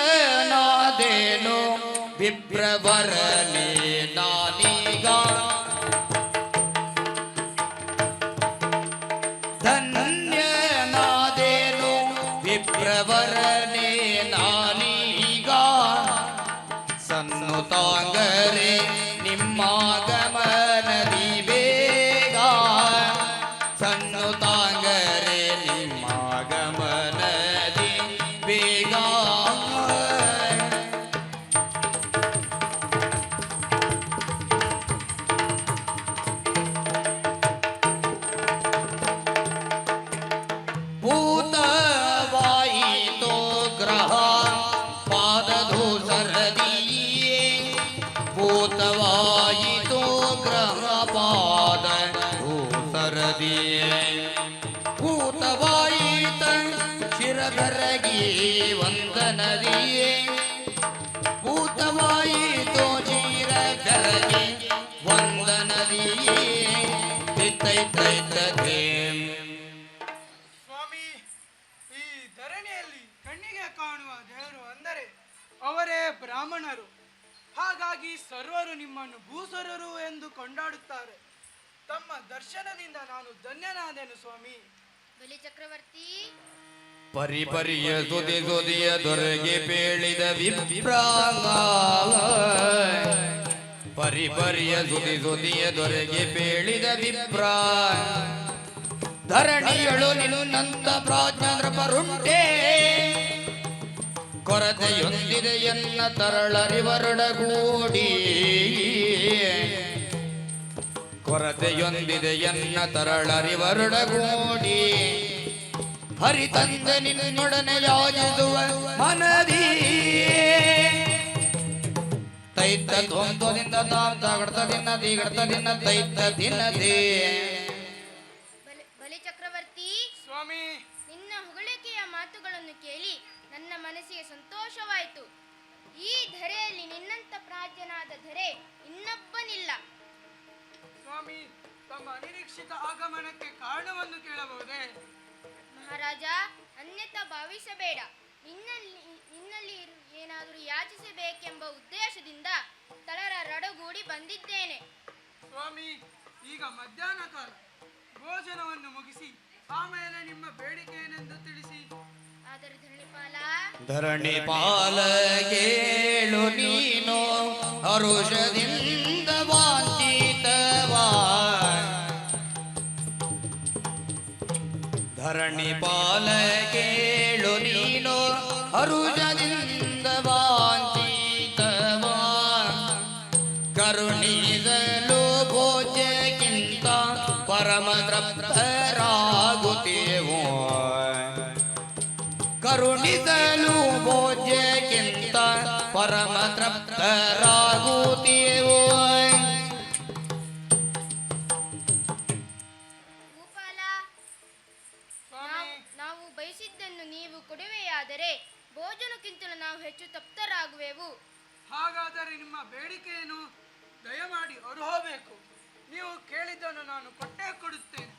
ಧನ್ಯನಾದೇನು ವಿಪ್ರವರನೇ ನಾನೀಗ. ಧನ್ಯನಾದೇನು ವಿಪ್ರವರನೇ ನಾನೀಗ. ಸನ್ನುತಾಂಗರೆ ನಿಮ್ಮಾಗಮನದಿ ಬೇಗ. ಸನ್ನುತಾಂಗರೆ ನಿಮ್ಮಾಗಮನದಿ ಬೇಗ. ಭೂತವಾಯಿತೋ ಗ್ರಹ ಪಾದಧೂಸರದಿಯೇ. ಭೂತವಾಯಿತೋ ಗ್ರಹ ಪಾದಧೂಸರದಿಯೇ. ಭೂತವಾಯಿತ ಶಿರಧರಗಿ ವಂದನದಿಯೇ. ಭೂತವ ಶುರುವಾಯಿತು ಚೀರ ಬೆರಗಿ ವಂದನದಿ ತಿತ್ತೈತೈತದೆ. ಸ್ವಾಮಿ, ಈ ಧರಣಿಯಲ್ಲಿ ಕಣ್ಣಿಗೆ ಕಾಣುವ ದೇವರು ಅಂದರೆ ಅವರೇ ಬ್ರಾಹ್ಮಣರು. ಹಾಗಾಗಿ ಸರ್ವರು ನಿಮ್ಮನ್ನು ಭೂಸರರು ಎಂದು ಕೊಂಡಾಡುತ್ತಾರೆ. ತಮ್ಮ ದರ್ಶನದಿಂದ ನಾನು ಧನ್ಯನಾದೆನು ಸ್ವಾಮಿ. ಬಲಿ ಚಕ್ರವರ್ತಿ, ಪರಿಪರಿಯ ಸುದಿ ಸುದಿಯ ದೊರೆಗೆ ಪೇಳಿದ ವಿಪ್ರಾಂಗ, ಪರಿಪರಿಯ ಸುದಿ ಸುದಿಯ ದೊರೆಗೆ ಪೇಳಿದ ವಿಪ್ರ, ಧರಣಿಯಳು ನಿನ್ನಂತ ಪ್ರಾಜ್ಞಾದ್ರಪರುಂಟೆ, ಕೊರತೆಯೊಂದಿದೆ ಎನ್ನ ತರಳರಿವರಡಗೂಡಿ, ಕೊರತೆಯೊಂದಿದೆ ಎನ್ನ ತರಳರಿವರಡಗೂಡಿ, ಹರಿತಂದ ನಿನ್ನೊಡನೆ ಯಾಜಿಸುವ ಮನದಿ ತೈತ ದ್ವಂದ್ವದಿಂದ ತಾಗಡ್ತದಿನ್ನ ದಿಗಡ್ತದಿನ್ನ ತೈತ ದಿನದೇ. ಬಲಿ ಚಕ್ರವರ್ತಿ, ಸ್ವಾಮಿ, ನಿನ್ನ ಹೊಗಳಿಕೆಯ ಮಾತುಗಳನ್ನು ಕೇಳಿ ನನ್ನ ಮನಸ್ಸಿಗೆ ಸಂತೋಷವಾಯಿತು. ಈ ಧರೆಯಲ್ಲಿ ನಿನ್ನಂತ ಪ್ರಾಜ್ಞನಾದ ಧರೆ ಇನ್ನೊಬ್ಬನಿಲ್ಲ. ಸ್ವಾಮಿ, ತಮ್ಮ ಅನಿರೀಕ್ಷಿತ ಆಗಮನಕ್ಕೆ ಕಾರಣವನ್ನು ಕೇಳಬಹುದೇ? ಮಹಾರಾಜ, ಅನ್ಯತಾ ಭಾವಿಸಬೇಡ. ನಿನ್ನಲ್ಲಿ ಏನಾದರೂ ಯಾಚಿಸಬೇಕೆಂಬ ಉದ್ದೇಶದಿಂದ ತಳರ ರಡಗೂಡಿ ಬಂದಿದ್ದೇನೆ. ಸ್ವಾಮಿ, ಈಗ ಮಧ್ಯಾಹ್ನ ಕಾಲ, ಭೋಜನವನ್ನು ಮುಗಿಸಿ ಆಮೇಲೆ ನಿಮ್ಮ ಬೇಡಿಕೆ ಏನೆಂದು ತಿಳಿಸಿ. ಆದರೆ ಧರಣಿಪಾಲ, ಧರಣಿಪಾಲ ಕೇಳು ನೀನು ಹರುಷದಿಂದ ವಾಂಚಿತವಾ, ಧರಣಿಪಾಲ ಕೇಳು ನೀನು ಹರುಷದಿಂದ ವಾಂಚಿತವಾ, ಕರುಣಿಸಲು ಭೋಜ್ಯಕ್ಕಿಂತ ಪರಮ ತೃಪ್ತರಾಗುತ್ತೇವೋ, ಕರುಣಿಸಲು ಭೋಜ್ಯಕ್ಕಿಂತ ಪರಮ ತೃಪ್ತರಾಗುತ್ತೇವೋ. ಭೂಪಾಲ, ಸ್ವಾಮಿ, ನಾವು ಬಯಸಿದ್ದನ್ನು ನೀವು ಕೊಡುವೆಯಾದರೆ ಭೋಜನಕ್ಕಿಂತಲೂ ನಾವು ಹೆಚ್ಚು ತಪ್ತರಾಗುವೆವು. ಹಾಗಾದರೆ ನಿಮ್ಮ ಬೇಡಿಕೆಯನ್ನು ದಯಮಾಡಿ ಹೊರಹೋಗಬೇಕು. ನೀವು ಕೇಳಿದ್ದನ್ನು ನಾನು ಕೊಟ್ಟೇ ಕೊಡುತ್ತೇನೆ.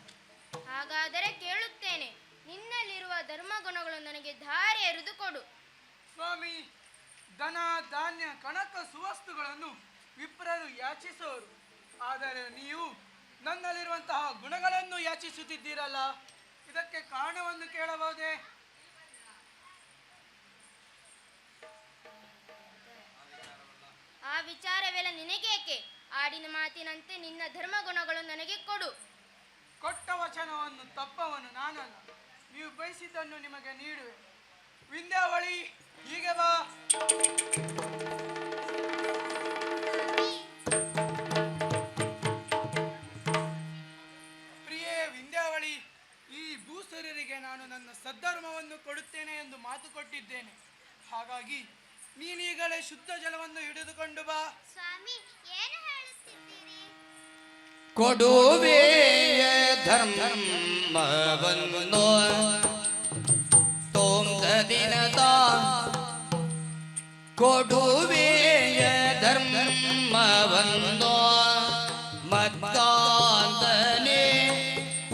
ಹಾಗಾದರೆ ಕೇಳುತ್ತೇನೆ. ನಿನ್ನಲ್ಲಿರುವ ಧರ್ಮಗುಣಗಳು ನನಗೆ ಧಾರೆ ಎರೆದು ಕೊಡು. ಸ್ವಾಮಿ, ಧನ ಧಾನ್ಯ ಕಣಕ ಸುವಸ್ತುಗಳನ್ನು ವಿಪ್ರರು ಯಾಚಿಸುವರು. ಆದರೆ ನೀವು ನನ್ನಲ್ಲಿರುವಂತಹ ಗುಣಗಳನ್ನು ಯಾಚಿಸುತ್ತಿದ್ದೀರಲ್ಲ, ಇದಕ್ಕೆ ಕಾರಣವನ್ನು ಕೇಳಬಹುದೇ? ಆ ವಿಚಾರವೆಲ್ಲ ನಿನಗೇಕೆ? ಆಡಿನ ಮಾತಿನಂತೆ ನಿನ್ನ ಧರ್ಮಗುಣಗಳು ನನಗೆ ಕೊಡು. ಕೊಟ್ಟ ವಚನವನ್ನು ತಪ್ಪವನು ನಾನಲ್ಲ. ನೀವು ಬಯಸಿದ್ದನ್ನು ನಿಮಗೆ ನೀಡುವೆ. ವಿಂಧ್ಯಾವಳಿ, ಹೀಗೆ ಬಾ. ಪ್ರಿಯೇ ವಿಂಧ್ಯಾವಳಿ, ಈ ಭೂಸರರಿಗೆ ನಾನು ನನ್ನ ಸದ್ಧರ್ಮವನ್ನು ಕೊಡುತ್ತೇನೆ ಎಂದು ಮಾತು ಕೊಟ್ಟಿದ್ದೇನೆ. ಹಾಗಾಗಿ ನೀನೀಗಲೇ ಶುದ್ಧ ಜಲವನ್ನು ಹಿಡಿದುಕೊಂಡು ಬಾ. ಸ್ವಾಮಿ, ಏನು ಹೇಳುತ್ತಿದ್ದೀರಿ? ಕೊಡುವೆಯ ಧರ್ಮವನ್ನು ತೋಂದದಿನದ, ಕೊಡುವೆಯ ಧರ್ಮವನ್ನು ಮದ್ಗಾಂತನೆ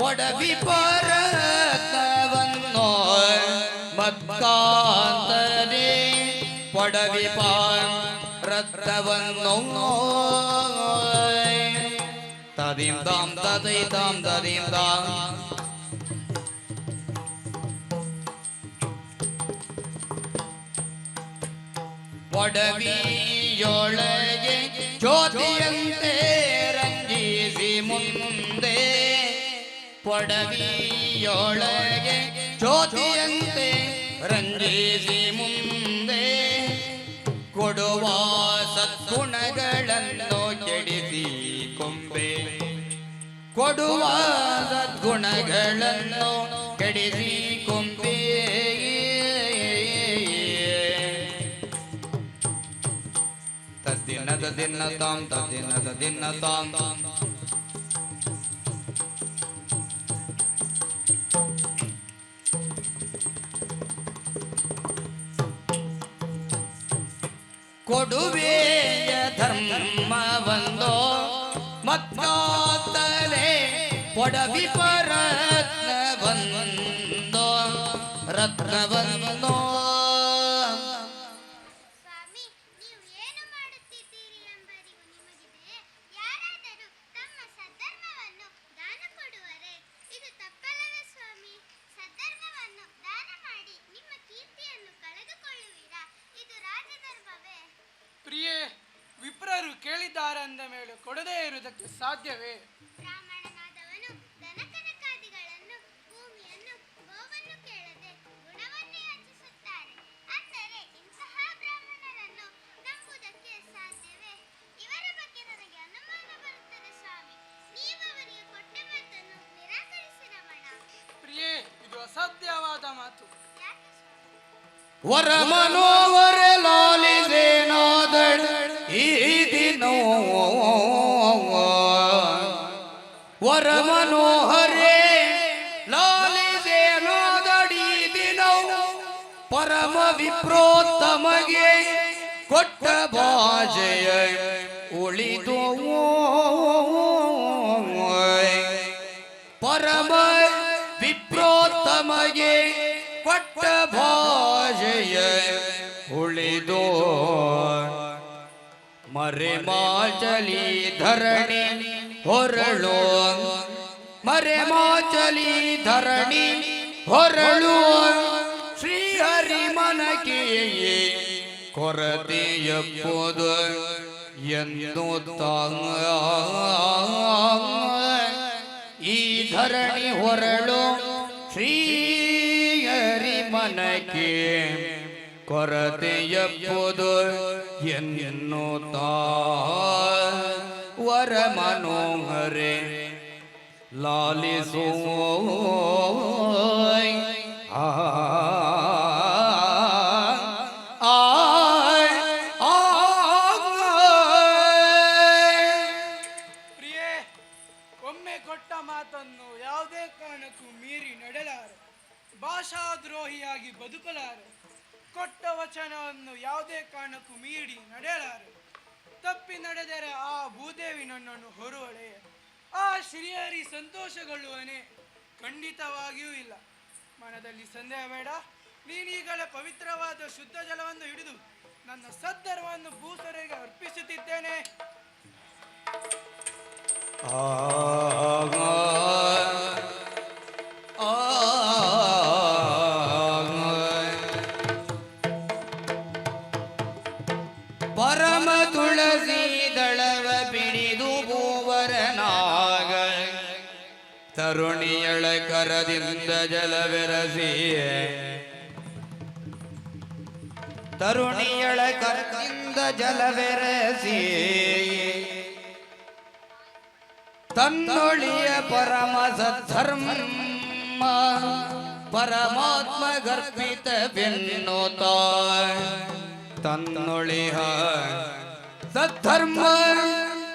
ಕೊಡವಿ ಪರತವನ್ನು, ಮದ್ಗಾಂತನೆ ಕೊಡವಿ ಪಾರತವನ್ನು. ತದಿಂ ತಾಂ ತದೈ ತಾಂ ತದಿಂ ತಾಂ. ಒಡವಿಯೊಳಗೆ ಜ್ಯೋತಿಯಂತೆ ರಂಜಿಸಿ ಮುಂದೆ, ಒಡವಿಯೊಳಗೆ ಜ್ಯೋತಿಯಂತೆ ರಂಜಿಸಿ ಮುಂದೆ, ಕೊಡುವ ಸದ್ಗುಣಗಳನ್ನು ಕೆಡಿಸಿ ಕೊಂಬೆ, ಕೊಡುವ ಸದ್ಗುಣಗಳನ್ನು ಕೆಡಿಸಿ ಕೊಂಬೆ. ತದ್ದಿನದ ದಿನ ತಾಂ ತದ್ದಿನದ ದಿನ ತಾಂ. ಕೊಡುವೆಯ ಧರ್ಮವೊಂದು ಮತ್ತಾತಲೆ ಕೊಡವಿಪ ರತ್ನವೊಂದು ಸ್ವಾಮಿ, ನೀವು ಏನು ಮಾಡುತ್ತಿದ್ದೀರಿ ಎಂಬ ಅರಿವು ನಿಮಗಿದೆ? ಯಾರಾದರೂ ತಮ್ಮ ಸದ್ಧರ್ಮವನ್ನು ದಾನ ಕೊಡುವರೆ? ಇದು ತಪ್ಪಲ್ಲವೇ ಸ್ವಾಮಿ? ಸದ್ಧರ್ಮವನ್ನು ದಾನ ಮಾಡಿ ನಿಮ್ಮ ಕೀರ್ತಿಯನ್ನು ಕಳೆದುಕೊಳ್ಳುವಿರಾ? ಇದು ರಾಜಧರ್ಮವೇ? ಪ್ರಿಯೆ, ವಿಪ್ರರು ಕೇಳಿದ್ದಾರೆ ಅಂದ ಮೇಲೆ ಕೊಡದೇ ಇರುವುದಕ್ಕೆ ಸಾಧ್ಯವೇ? ಬ್ರಾಹ್ಮಣನಾದವನು ದನಕನಕಾದಿಗಳನ್ನು, ಭೂಮಿಯನ್ನು, ಗೋವನ್ನು ಕೇಳದೆ ಗುಣವನ್ನೇ ಯಾಚಿಸುತ್ತಾರೆ. ಅಂದರೆ ಇಂತಹ ಬ್ರಾಹ್ಮಣರನ್ನು ನಂಬುವುದಕ್ಕೆ ಸಾಧ್ಯವೇ? ಇವರ ಬಗ್ಗೆ ನನಗೆ ಅನುಮಾನ ಬರುತ್ತದೆ ಸ್ವಾಮಿ. ನೀವು ಅವರಿಗೆ ಕೊಟ್ಟ ಮಾತನ್ನು ನಿರಾಕರಿಸಿ ರಮಣ. ಪ್ರಿಯೆ, ಇದು ಅಸಾಧ್ಯವಾದ ಮಾತು. ಯಾಕೆ ಸ್ವಾಮಿ? ವರ ಮನೋವರ ಲಾಲಿಸೇನಾದಳ ಈ ದಿನೋ ವರ ಮನೋಹರೇ ಲಾಲಿಸೇನಾದಡಿ ದಿನೋ ಪರಮ ವಿಪ್ರೋತ್ತಮಗೆ ಕೊಟ್ಟ ಭಾಷೆಯ ಉಳಿದು ಪರಮ ವಿಪ್ರೋತ್ತಮಗೆ ಕೊಟ್ಟ ಭಾಷೆಯ ಉಳಿದು ಮರೆಮಾಚಲಿ ಧರಣಿ ಹೊರಳು ಮರೆಮಾಚಲಿ ಧರಣಿ ಹೊರಳು ಶ್ರೀಹರಿ ಮನಕೆ ಕೊರತೆಯಪ್ಪೋದು ಎಂದು ಈ ಧರಣಿ ಹೊರಳು ಶ್ರೀಹರಿ ಮನಕೆ ಕೊರತೆಯಪ್ಪೋದು ಎನ್ನುತ್ತಾ ವರ ಮನೋಹರೆ ಲಾಲಿಸೋ ಆ ಪ್ರಿಯೆ, ಒಮ್ಮೆ ಕೊಟ್ಟ ಮಾತನ್ನು ಯಾವುದೇ ಕಾರಣಕ್ಕೂ ಮೀರಿ ನಡೆಲಾರೆ. ಭಾಷಾದ್ರೋಹಿಯಾಗಿ ಬದುಕಲಾರೆ. ಕೊಟ್ಟ ವಚನವನ್ನು ಯಾವುದೇ ಕಾರಣಕ್ಕೂ ಮೀರಿ ನಡೆಯಲಾರೆ. ತಪ್ಪಿ ನಡೆದರೆ ಆ ಭೂದೇವಿ ನನ್ನನ್ನು ಹೊರುವಳೆ. ಆ ಶ್ರೀಹರಿ ಸಂತೋಷಗೊಳ್ಳುವನೇ? ಖಂಡಿತವಾಗಿಯೂ ಇಲ್ಲ. ಮನದಲ್ಲಿ ಸಂದೇಹ ಬೇಡ. ನೀನೀಗಲೇ ಪವಿತ್ರವಾದ ಶುದ್ಧ ಜಲವನ್ನು ಹಿಡಿದು ನನ್ನ ಸದ್ಧರ್ಮವನ್ನು ಭೂಸರಿಗೆ ಅರ್ಪಿಸುತ್ತಿದ್ದೇನೆ. ಪರಮ ತುಳಸಿ ದಳವ ಬಿಡಿದು ಭೂವರನಾಗ ತರುಣಿಯಳ ಕರದಿಂದ ಜಲವೆರಸಿ ತರುಣಿಯಳ ಕರದಿಂದ ಜಲವೆರಸಿ ತನ್ನೊಳಿಯ ಪರಮ ಸದ್ಧರ್ಮ ಪರಮಾತ್ಮ ಗರ್ಭಿತವೆನ್ನುತ್ತ ತನ್ನೊಳಿಯ ಸದ್ಧರ್ಮ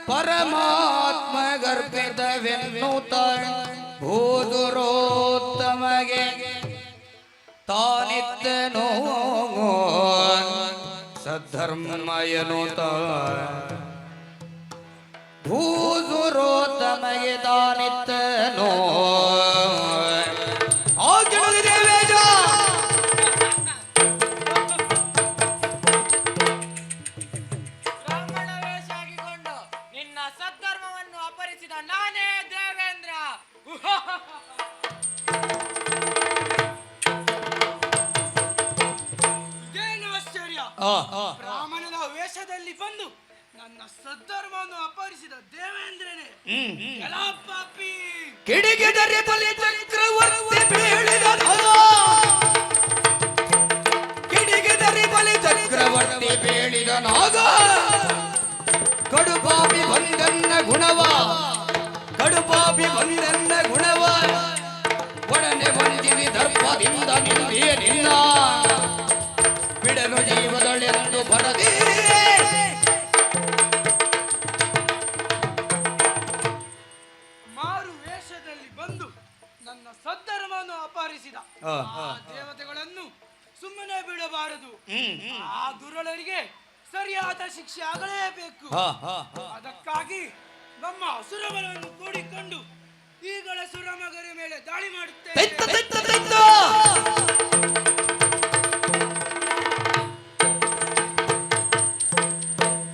ಪರಮಾತ್ಮ ಗರ್ಭಿತವೆನ್ನುತ್ತ ಭೂದುರೋತ್ತಮಗೆ ತಾನಿತ್ತನೋ ಸದ್ಧರ್ಮ ಎನ್ನುತ್ತ ಭೂದುರೋತ್ತಮಗೆ ತಾನಿತ್ತನೋ ಬ್ರಾಹ್ಮಣ ವೇಷ ಹಾಕಿಕೊಂಡು ನಿನ್ನ ಸದ್ಧರ್ಮವನ್ನು ಅಪಹರಿಸಿದ ನಾನೇ ದೇವೇಂದ್ರ. ಇದೇನು ಆಶ್ಚರ್ಯ! ಬ್ರಾಹ್ಮಣನ ವೇಷದಲ್ಲಿ ಬಂದು ನನ್ನ ಸದ್ಧರ್ಮವನ್ನು ಅಪಹರಿಸಿದ ದೇವೇಂದ್ರನೇ. ಎಲ್ಲಾ ಪಾಪಿ! ಕಿಡಿಗೆದರೆ ಬಲಿ ಚಕ್ರವರ್ತಿ ಬೀಳಿದ ಕಿಡಿಗೆದರೆ ಬಲಿ ಚಕ್ರವರ್ತಿ ಬೀಳಿದ ನಾಗ ಕಡುಪಾಪಿ ಬಂದನ್ನ ಗುಣವ ಕಡುಪಾಪಿ ಬಂದನ್ನ ಗುಣವ ಒಡನೆ ವಂದಿಸಿ ದರ್ಪದಿಂದ ನಿಂದಿಯೇ ನಿಲ್ಲ ಬಿಡಲು ಜೀವದಳೆಂದು ಬರದಿ ಮಾರು ವೇಷದಲ್ಲಿ ಬಂದು ನನ್ನ ಸದ್ಧರ್ಮವನ್ನು ಅಪಹರಿಸಿದ ಆ ದೇವತೆಗಳನ್ನು ಸುಮ್ಮನೆ ಬಿಡಬಾರದು. ಆ ದುರುಳರಿಗೆ ಸರಿಯಾದ ಶಿಕ್ಷೆ ಆಗಲೇಬೇಕು. ಹಾ ಹಾ ಅದಕ್ಕಾಗಿ ನಮ್ಮ ಅಸುರ ಬಲವನ್ನು ಕೂಡಿಕೊಂಡು ಈಗಳ ಸುರಮಗರ ಮೇಲೆ ದಾಳಿ ಮಾಡುತ್ತೇವೆ. ದೈತ್ಯ ದೈತ್ಯ ದೈತ್ಯ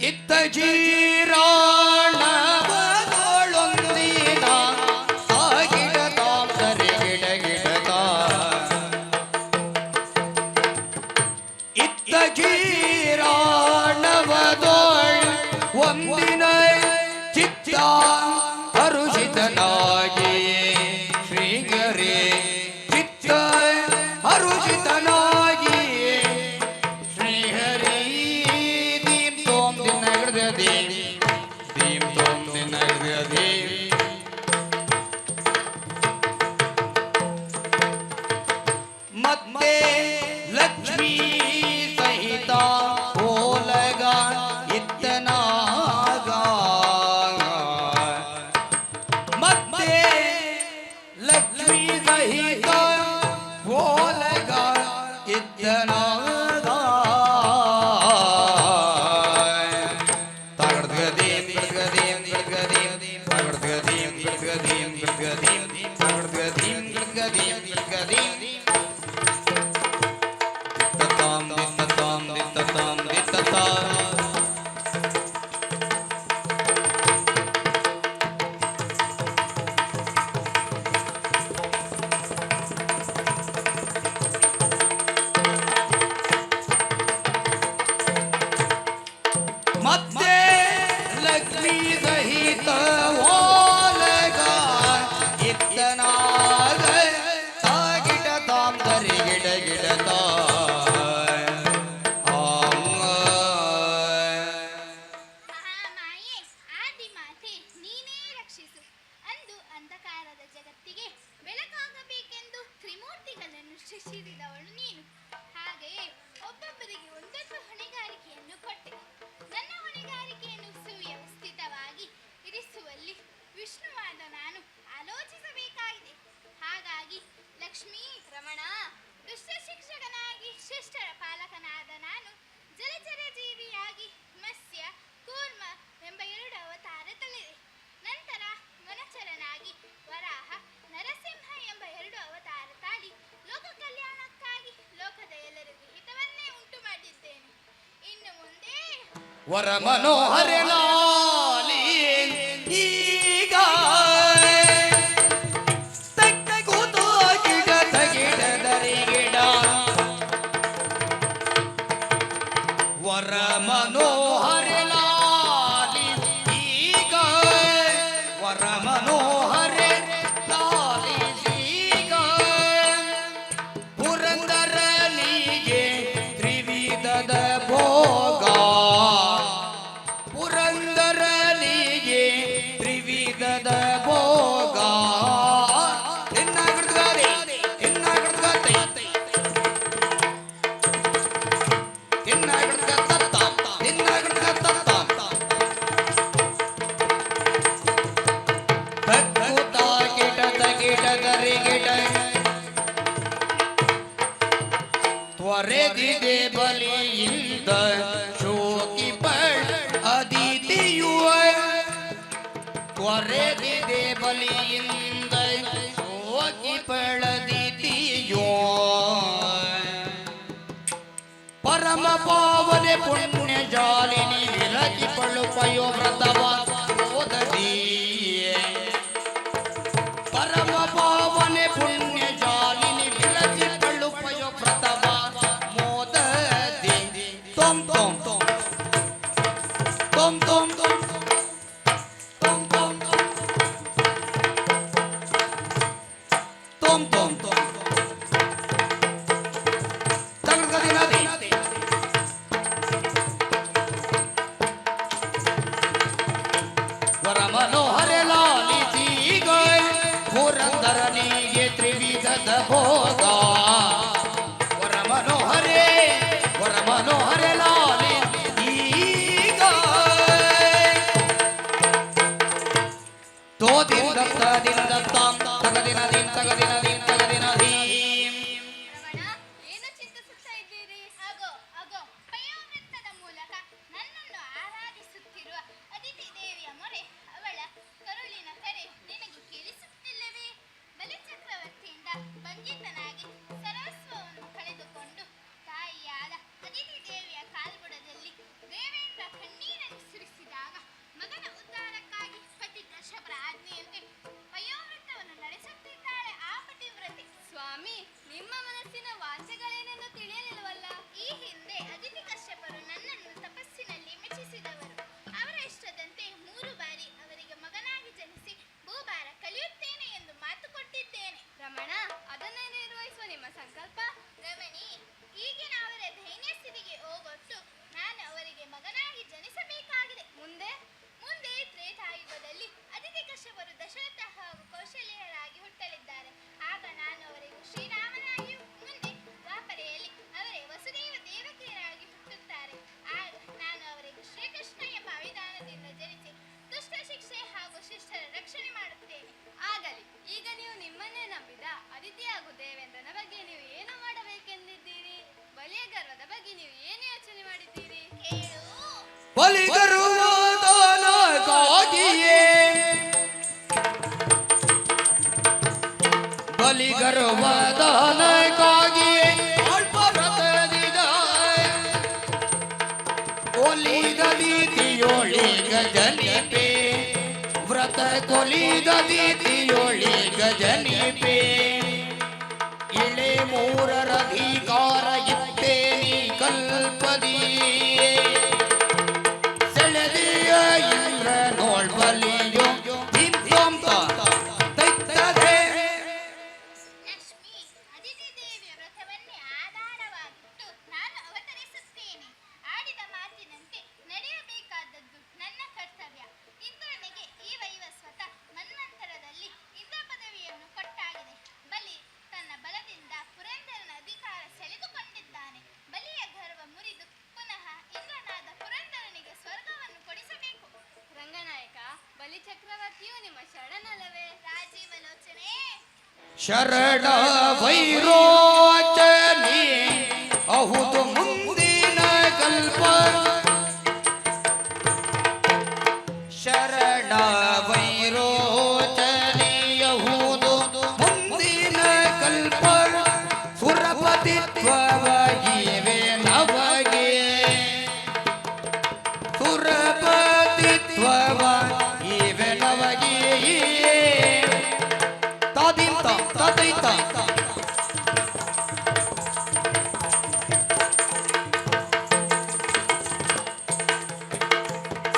ಇತ್ತ ಜೀರಾಣವದೊಳೊಂದಿನ ಸಾಗಿಡತಾಂ ಸರಿ ಗಿಡ ಗಿಡದ ಇತ್ತ ಜೀರಾಣವದೊಳ್ ಒಂದಿನ ಚಿತ್ತ ಹರುಷಿತನಾಗಿ ಶ್ರೀಗರೇ ಚಿತ್ತ ಹರುಷಿತನಾಗಿ ಶ್ರೀಹರಿ ದೀಂ ತೋಂ ದಿನ ಹೃದಯ ದೀಂ ತೋಂ ದಿನ ಹೃದಯ ಮತ್ತೆ ಲಕ್ಷ್ಮೀ ಸಹಿತ ಓಲಗ ಇತ್ತನಾಗ ಮತ್ತೆ ಲಕ್ಷ್ಮೀ ಸಹಿತ ಓಲಗ ಇತ್ತನಾಗ ತಗಡ್ಗದೀಂ ಗಡ್ಗದೀಂ ಗಡ್ಗದೀಂ ತಗಡ್ಗದೀಂ ಗಡ್ಗದೀಂ ಗಡ್ಗದೀಂ ತಗಡ್ಗದೀಂ ಗಡ್ಗದೀಂ ಗಡ್ಗದೀಂ ತತಾಂ ದಿತ್ತತಾಂ ದಿತ್ತತಾಂ ದಿತ್ತತಾಂ ಮತ್ತೆ ಲಕ್ಷ್ಮೀ ಸಹಿತ ಓಲಗ ಇತ್ತನಾಗ ಸಾಗಿಡ ತಾಂ ಧರಿ ಗಿಡ ಗಿಡದ ಮಹಾಮಾಯೆ ಆದಿಮಾತೆ ನೀನೇ ರಕ್ಷಿಸು. ಅಂದು ಅಂಧಕಾರದ ಜಗತ್ತಿಗೆ ಬೆಳಕಾಗಬೇಕೆಂದು ತ್ರಿಮೂರ್ತಿಗಳನ್ನು ಸೃಷ್ಟಿಸಿದವಳು ನೀನು. ಹಾಗೆಯೇ ಒಬ್ಬೊಬ್ಬರಿಗೆ ಒಂದೊಂದು ಹೊಣೆಗಾರಿಕೆಯನ್ನು ಕೊಟ್ಟೆ. ನನ್ನ ಹೊಣೆಗಾರಿಕೆಯನ್ನು ಸುವ್ಯವಸ್ಥಿತವಾಗಿ ಇರಿಸುವಲ್ಲಿ ವಿಷ್ಣುವಾದ ನಾನು ಆಲೋಚಿಸಬೇಕಾಗಿದೆ. ಹಾಗಾಗಿ ಲಕ್ಷ್ಮೀ ರಮಣ, ದುಷ್ಟ ಶಿಕ್ಷಕನಾಗಿ ಶಿಷ್ಟರ ಪಾಲಕನಾದ ನಾನು ಜಲಚರ ಜೀವಿಯಾಗಿ ಮತ್ಸ್ಯ ಕೂರ್ಮ ಎಂಬ 2 ಅವತಾರ ತಳೆದೆ. ನಂತರ ವನಚರನಾಗಿ ವರಾಹ ನರಸಿಂಹ ಎಂಬ 2 ಅವತಾರ ತಾಳಿ ಲೋಕ ಕಲ್ಯಾಣಕ್ಕಾಗಿ ಲೋಕದ ಎಲ್ಲರಿಗೂ ಹಿತವನ್ನೇ ಉಂಟು ಮಾಡಿದ್ದೇನೆ. ಇನ್ನು ಮುಂದೆ ವರ ಮನೋಹರ ಲಾಲಿ ಈಗ ತಕ್ಕ ಕೂತು ಗಿಡ ತಗಿಡದರಿ ಗಿಡ ವರ ಮನೋಹರ ಲಾಲಿ ಈಗ ವರ ಮನೋಹರ ಲಾಲಿ ಈಗ ಪುರಂದರನಿಗೆ ತ್ರಿವಿಧದ ಭೋಗ ಪುರಂದರನಿಗೆ ತ್ರಿವಿಧದ ಭೋಗ ತಿನ್ನಾಗಿಡ್ತದೆ ತಿನ್ನಾಗಿಡ್ತದೆ ತಿನ್ನಾಗಿಡ್ತತ್ತ ತಿನ್ನಾಗಿಡ್ತತ್ತ ತಕ್ಕುತ ಗಿಡದ ಗಿಡದರಿ ಗಿಡ ತ್ವರೆದಿದೆ ಬಲಿಯಿಂದ ಶೋಕಿ ಪಳ್ ಅದಿತಿಯುವ ತ್ವರೆದಿದೆ ಬಲಿಯಿಂದ ಶೋಕಿ ಪಳದಿತಿಯೋ ಪರಮ ಪಾವನೆ ಪುಣ್ಯ ಜಾಲಿನಿ ವಿರತಿ ಪಳುಪಯೋ ವ್ರತವ ಓದದೀಯೇ ಪರಮ ಪಾವನೆ ಪುಣ್ಯ ಜಾಲಿನಿ ವಿರತಿ ಪಳುಪಯೋ ವ್ರತವ ಮೋದದಿ ತೊಂ ತೊಂ ತೊಂ ತೊಂ ತೊಂ ತೊಂ ತೊಂ ತೊಂ ತೊಂ ತೊಂ ತೊಂ ತಗಡ್ಗದಿ ನದಿ ವರ ಮನೋಹರ ಲಾಲಿಸೀಗ ಪುರಂದರನಿಗೆ ತ್ರಿವಿಧದ ಭೋಗ ವರ ಮನೋಹರ ಲಾಲಿ ಈಗ ತೋದಿಂದ ತದಿಂದ ತಾಂ ತಗದಿನ ದೀಂ ತಗದಿನ ದೀಂ ತಗದಿನ ದೀಂ ರಮಣ, ಏನು ಚಿಂತಿಸುತ್ತಾ ಇದ್ದೀರಿ? ಅಗೋ ಅಗೋ ಪಯೋವೃತ್ತದ ಮೂಲಕ ನನ್ನನ್ನು ಬಲಿಗರುವಾದನಕ್ಕಾಗಿಯೇ ಬಲಿಗರುವಾದನಕ್ಕಾಗಿಯೇ ಅಲ್ಪ ವ್ರತದಿದ ಕೊಲಿದ ರೀತಿಯೊಳಿಗ ಜನಿಪೆ ವ್ರತ ಕೊಲಿದ ರೀತಿಯೊಳಿಗ ಜನಿಪೆ ಇಳೆ ಮೂರರ ಅಧಿಕಾರ ಇತ್ತೇನಿ ಕಲ್ಪದಿ ಸೆಳೆದಿಯ ಇಂದ್ರ ನೋಳ್ಬಲಿಯೋ ಲಕ್ಷ್ಮಿ ಅದಿತಿ ದೇವಿಯ ವ್ರತವನ್ನೇ ಆಧಾರವಾಗಿಟ್ಟು ನಾನು ಅವತರಿಸುತ್ತೇನೆ. ಆಡಿದ ಮಾತಿನಂತೆ ನಡೆಯಬೇಕಾದದ್ದು ನನ್ನ ಕರ್ತವ್ಯ. ಇಂದ್ರನಿಗೆ ಈ ವೈವಸ್ವತ ಮನ್ವಂತರದಲ್ಲಿ ಇಂದ್ರ ಪದವಿಯನ್ನು ಕೊಟ್ಟಾಗಿದೆ. ಬಲಿ ತನ್ನ ಬಲದಿಂದ ಪುರಂದರನ ಅಧಿಕಾರ ಸೆಳೆದುಕೊಂಡಿದ್ದಾನೆ. ಬಲಿಯ ಗರ್ವ ಮುರಿದು ಪುನಃ ಇಂದ್ರನಾದ ಪುರಂದರನಿಗೆ ಸ್ವರ್ಗವನ್ನು ಕೊಡಿಸಬೇಕು. ರಂಗನಾಯಕ, ಬಲಿ ಚಕ್ರವರ್ತಿಯು ನಿಮ್ಮ ಶರಣಲ್ಲವೇ? ರಾಜೀವಲೋಚನೆ, ಶರಣ ವೈರೋಚನೆ ಅಹುದು ಮುಂದಿನ ಕಲ್ಪ ಶರಣ ವೈರೋಚನೆಯಹುದು ಮುಂದಿನ ಕಲ್ಪ ಸುರಪತಿತ್ವವಾಗಿವೆ ನಮಗೆ ಸುರಪತಿತ್ವವಾಗಿವೆ ನಮಗೆ ತಾದಿಂತ ತಾತೈತ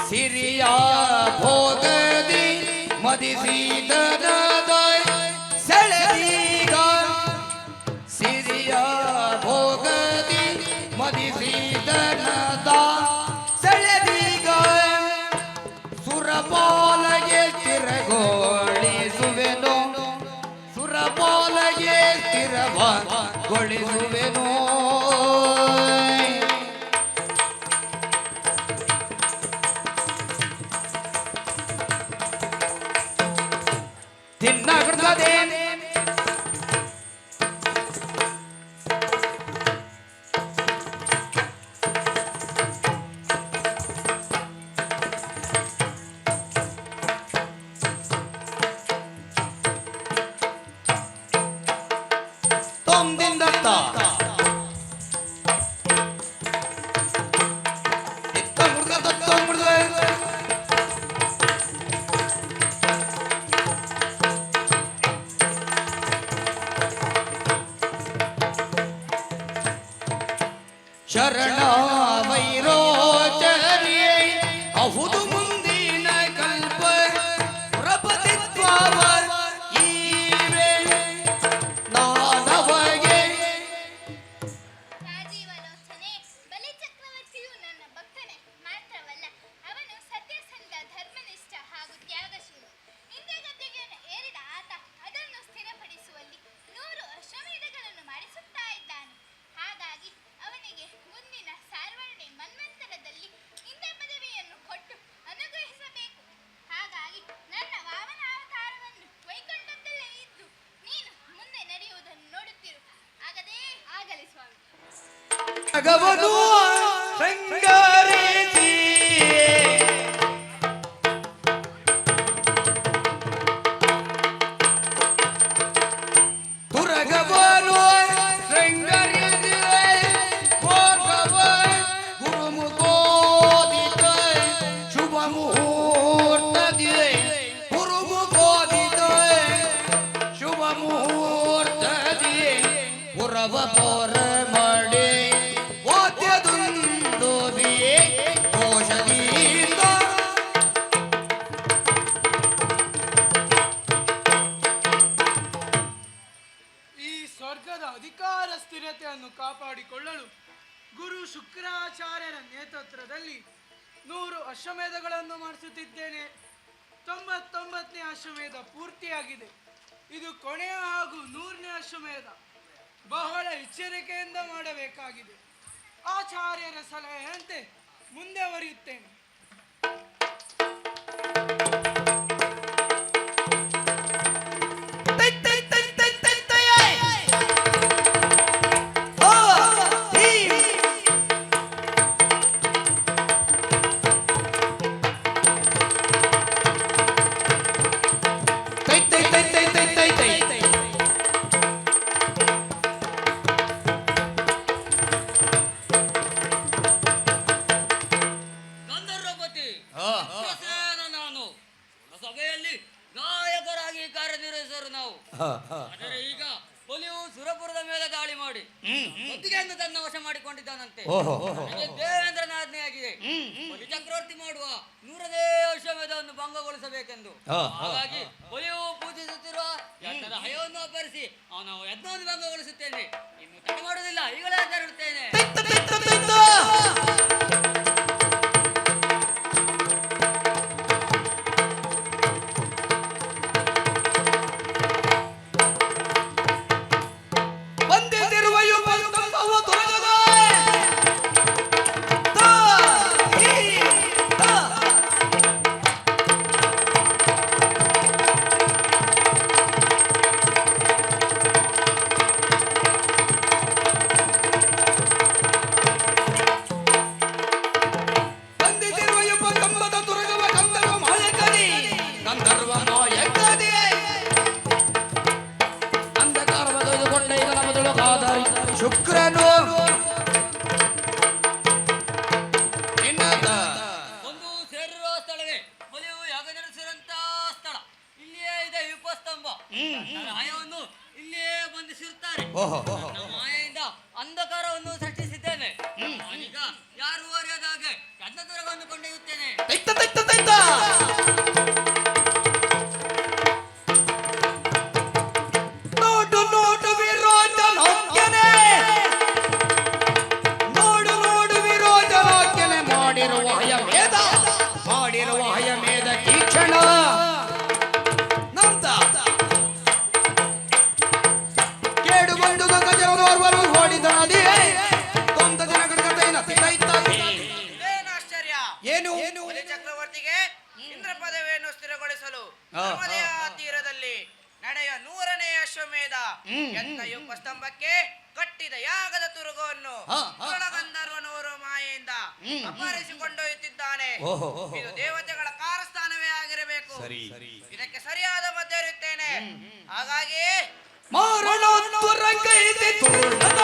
ಸಿರಿಯ ಭೋಗದಿ ಮದಿಸಿದನದ ಸೆಳೆದೀಗ ಸಿರಿಯ ಭೋಗದಿ ಮದಿಸಿದನದ ಸೆಳೆದೀಗ ಸುರಪಾಲಗೆ ಸ್ಥಿರಗೊಳಿಸುವೆನು ಸುರಪಾಲಗೆ ಸ್ಥಿರಗೊಳಿಸುವೆನು ತಿನ್ನಗಡ್ದೆ ತೊಂದಿಂದತ್ತ ಶರಣ ವೈರೋಚನೆ ಅಹುದು ಮುಂದಿನ ಕಲ್ಪ ಪ್ರಪತಿತ್ವವ ಈವೆ ನಾನವಗೆ ರಾಜೀವಲೋಚನೆ, ಬಲಿ ಚಕ್ರವರ್ತಿಯು ನನ್ನ ಭಕ್ತನೇ ಮಾತ್ರವಲ್ಲ, ಅವನು ಸತ್ಯಸಂಧ, ಧರ್ಮನಿಷ್ಠ ಹಾಗೂ ತ್ಯಾಗಶೀಲ. ಇಂದ್ರಗದ್ದೆಗೆ ಏರಿದ ಆತ ಅದನ್ನು ಸ್ಥಿರಪಡಿಸುವಲ್ಲಿ 100 ಅಶ್ವಮೇಧಗಳನ್ನು ಮಾಡಿಸುತ್ತಾ ಇದ್ದಾನೆ. ಹಾಗಾಗಿ ಅವನಿಗೆ ಮುಂದಿನ ಸಾರ್ವರ್ಣೆ ಮನ್ವಂತರದಲ್ಲಿ ಇಂದ್ರ ಪದವಿಯನ್ನು ಕೊಟ್ಟು ಅನುಗ್ರಹಿಸಬೇಕು. ಹಾಗಾಗಿ ನನ್ನ ವಾಮನ ಅವತಾರವನ್ನು ವೈಕುಂಠದಲ್ಲೇ ಇದ್ದು ನೀನು ಮುಂದೆ ನಡೆಯುವುದನ್ನು ನೋಡುತ್ತಿರು. ಆಗಲಿ ಸ್ವಾಮಿ. ಭಗವನು ಶೃಂಗಾರಿಸಿ ತುರಗವನು ಶೃಂಗಾರಿಸಿ ಭೋಗವ ಗುರುಮುಖೋದಿತ ಶುಭ ಮುಹೂರ್ತದಿ ಗುರುಮುಖೋದಿತ ಶುಭ ಮುಹೂರ್ತದಿ ಪುರವ ಪೋರ ಮಾಡಿ ವಾದ್ಯದುಂದುಬಿ ಘೋಷದಿಂದ ಈ ಸ್ವರ್ಗದ ಅಧಿಕಾರ ಸ್ಥಿರತೆಯನ್ನು ಕಾಪಾಡಿಕೊಳ್ಳಲು ಗುರು ಶುಕ್ರಾಚಾರ್ಯರ ನೇತೃತ್ವದಲ್ಲಿ 100 ಅಶ್ವಮೇಧಗಳನ್ನು ಮಾಡಿಸುತ್ತಿದ್ದೇನೆ. 99ನೇ ಅಶ್ವಮೇಧ ಪೂರ್ತಿಯಾಗಿದೆ. ಇದು ಕೊನೆಯ ಹಾಗೂ 100ನೇ ಅಶ್ವಮೇಧ. ಬಹಳ ಎಚ್ಚರಿಕೆಯಿಂದ ಮಾಡಬೇಕಾಗಿದೆ. ಆಚಾರ್ಯರ ಸಲಹೆಯಂತೆ ಮುಂದೆ ಬರೆಯುತ್ತೇನೆ. ಆಗಿ ಕಾರ್ಯನಿರ್ವಹಿಸೋರು ನಾವು. ಆದರೆ ಈಗ ಹುಲಿಯು ಸುರಪುರದ ಮೇಲೆ ದಾಳಿ ಮಾಡಿ ಒತ್ತಿಗೆಯನ್ನು ತನ್ನ ವಶ ಮಾಡಿಕೊಂಡಿದ್ದಾನಂತೆ. ನನಗೆ ದೇವೇಂದ್ರನ ಆಜ್ಞೆಯಾಗಿದೆ ಹುಲಿ ಚಕ್ರವರ್ತಿ ಮಾಡುವ 100ನೇ ಅಶ್ವಮೇಧವನ್ನು ಭಂಗಗೊಳಿಸಬೇಕೆಂದು. ಹಾಗಾಗಿ ಹುಲಿಯು ಪೂಜಿಸುತ್ತಿರುವ ಯಜ್ಞದ ಹಯವನ್ನು ಅಪಹರಿಸಿ ಅವನ ಯಜ್ಞವನ್ನು ಭಂಗಗೊಳಿಸುತ್ತೇನೆ. ಇನ್ನು ತಡೆ ಮಾಡುವುದಿಲ್ಲ, ಈಗಲೇ ತೆರಳುತ್ತೇನೆ. ಶುಕ್ರನು ಒಂದು ಸೇರಿರುವ ಸ್ಥಳವೇ ಹುಲಿಯು ಯಾಗ ನಡೆಸಿರುವಂತ ಸ್ಥಳ. ಇಲ್ಲಿಯೇ ಇದೆ ವಿಪಸ್ತಂಭ. ಹಯವನ್ನು ಇಲ್ಲಿಯೇ ಬಂಧಿಸಿರುತ್ತಾರೆ. ಮಾಯೆಯಿಂದ ಅಂಧಕಾರವನ್ನು ಸೃಷ್ಟಿಸಿದ್ದೇನೆ. ನಾನೀಗ ಯಾರು ಅರಿಯದ ಹಾಗೆ ಯಜ್ಞದುರ್ಗವನ್ನು ಕೊಂಡೊಯ್ಯುತ್ತೇನೆ. ನೋಟು ನೋಟು ವಿರೋಧನಾಜ್ಞನೆ, ನೋಡು ನೋಡು ವಿರೋಧನಾಜ್ಞನೆ ಮಾಡಿರುವ ಹಯಮೇಧ ತೀಕ್ಷಣ ನಂತ ಕೇಡು ಬಂದು ಗಜರದೋರ್ವರು ಓಡಿದ ನದಿ ತೊಂದ ಜನಗಣಗತೈನ ತಿದ್ದೈತಾಗಿ. ಆಶ್ಚರ್ಯ ಏನು ಹುಲಿ ಚಕ್ರವರ್ತಿಗೆ ಇಂದ್ರ ಪದವಿಯನ್ನು ಸ್ಥಿರಗೊಳಿಸಲು ನರ್ಮದೆಯ ತೀರದಲ್ಲಿ ನಡೆಯುವ 100ನೇ ಅಶ್ವಮೇಧ ಎತ್ತ ಸ್ತಂಭಕ್ಕೆ ಕಟ್ಟಿದ ಯಾಗದ ತುರುಗವನ್ನು ಗಂಧರ್ವನವರು ಮಾಯೆಯಿಂದ ಅಪಹರಿಸಿಕೊಂಡೊಯ್ಯುತ್ತಿದ್ದಾನೆ. ಇದು ದೇವತೆಗಳ ಕಾರಸ್ಥಾನವೇ ಆಗಿರಬೇಕು. ಇದಕ್ಕೆ ಸರಿಯಾದ ಮಧ್ಯ ಇರುತ್ತೇನೆ. ಹಾಗಾಗಿ ಮಾರಣೋದ್ವರಗೈದೆ ದುರುಳನ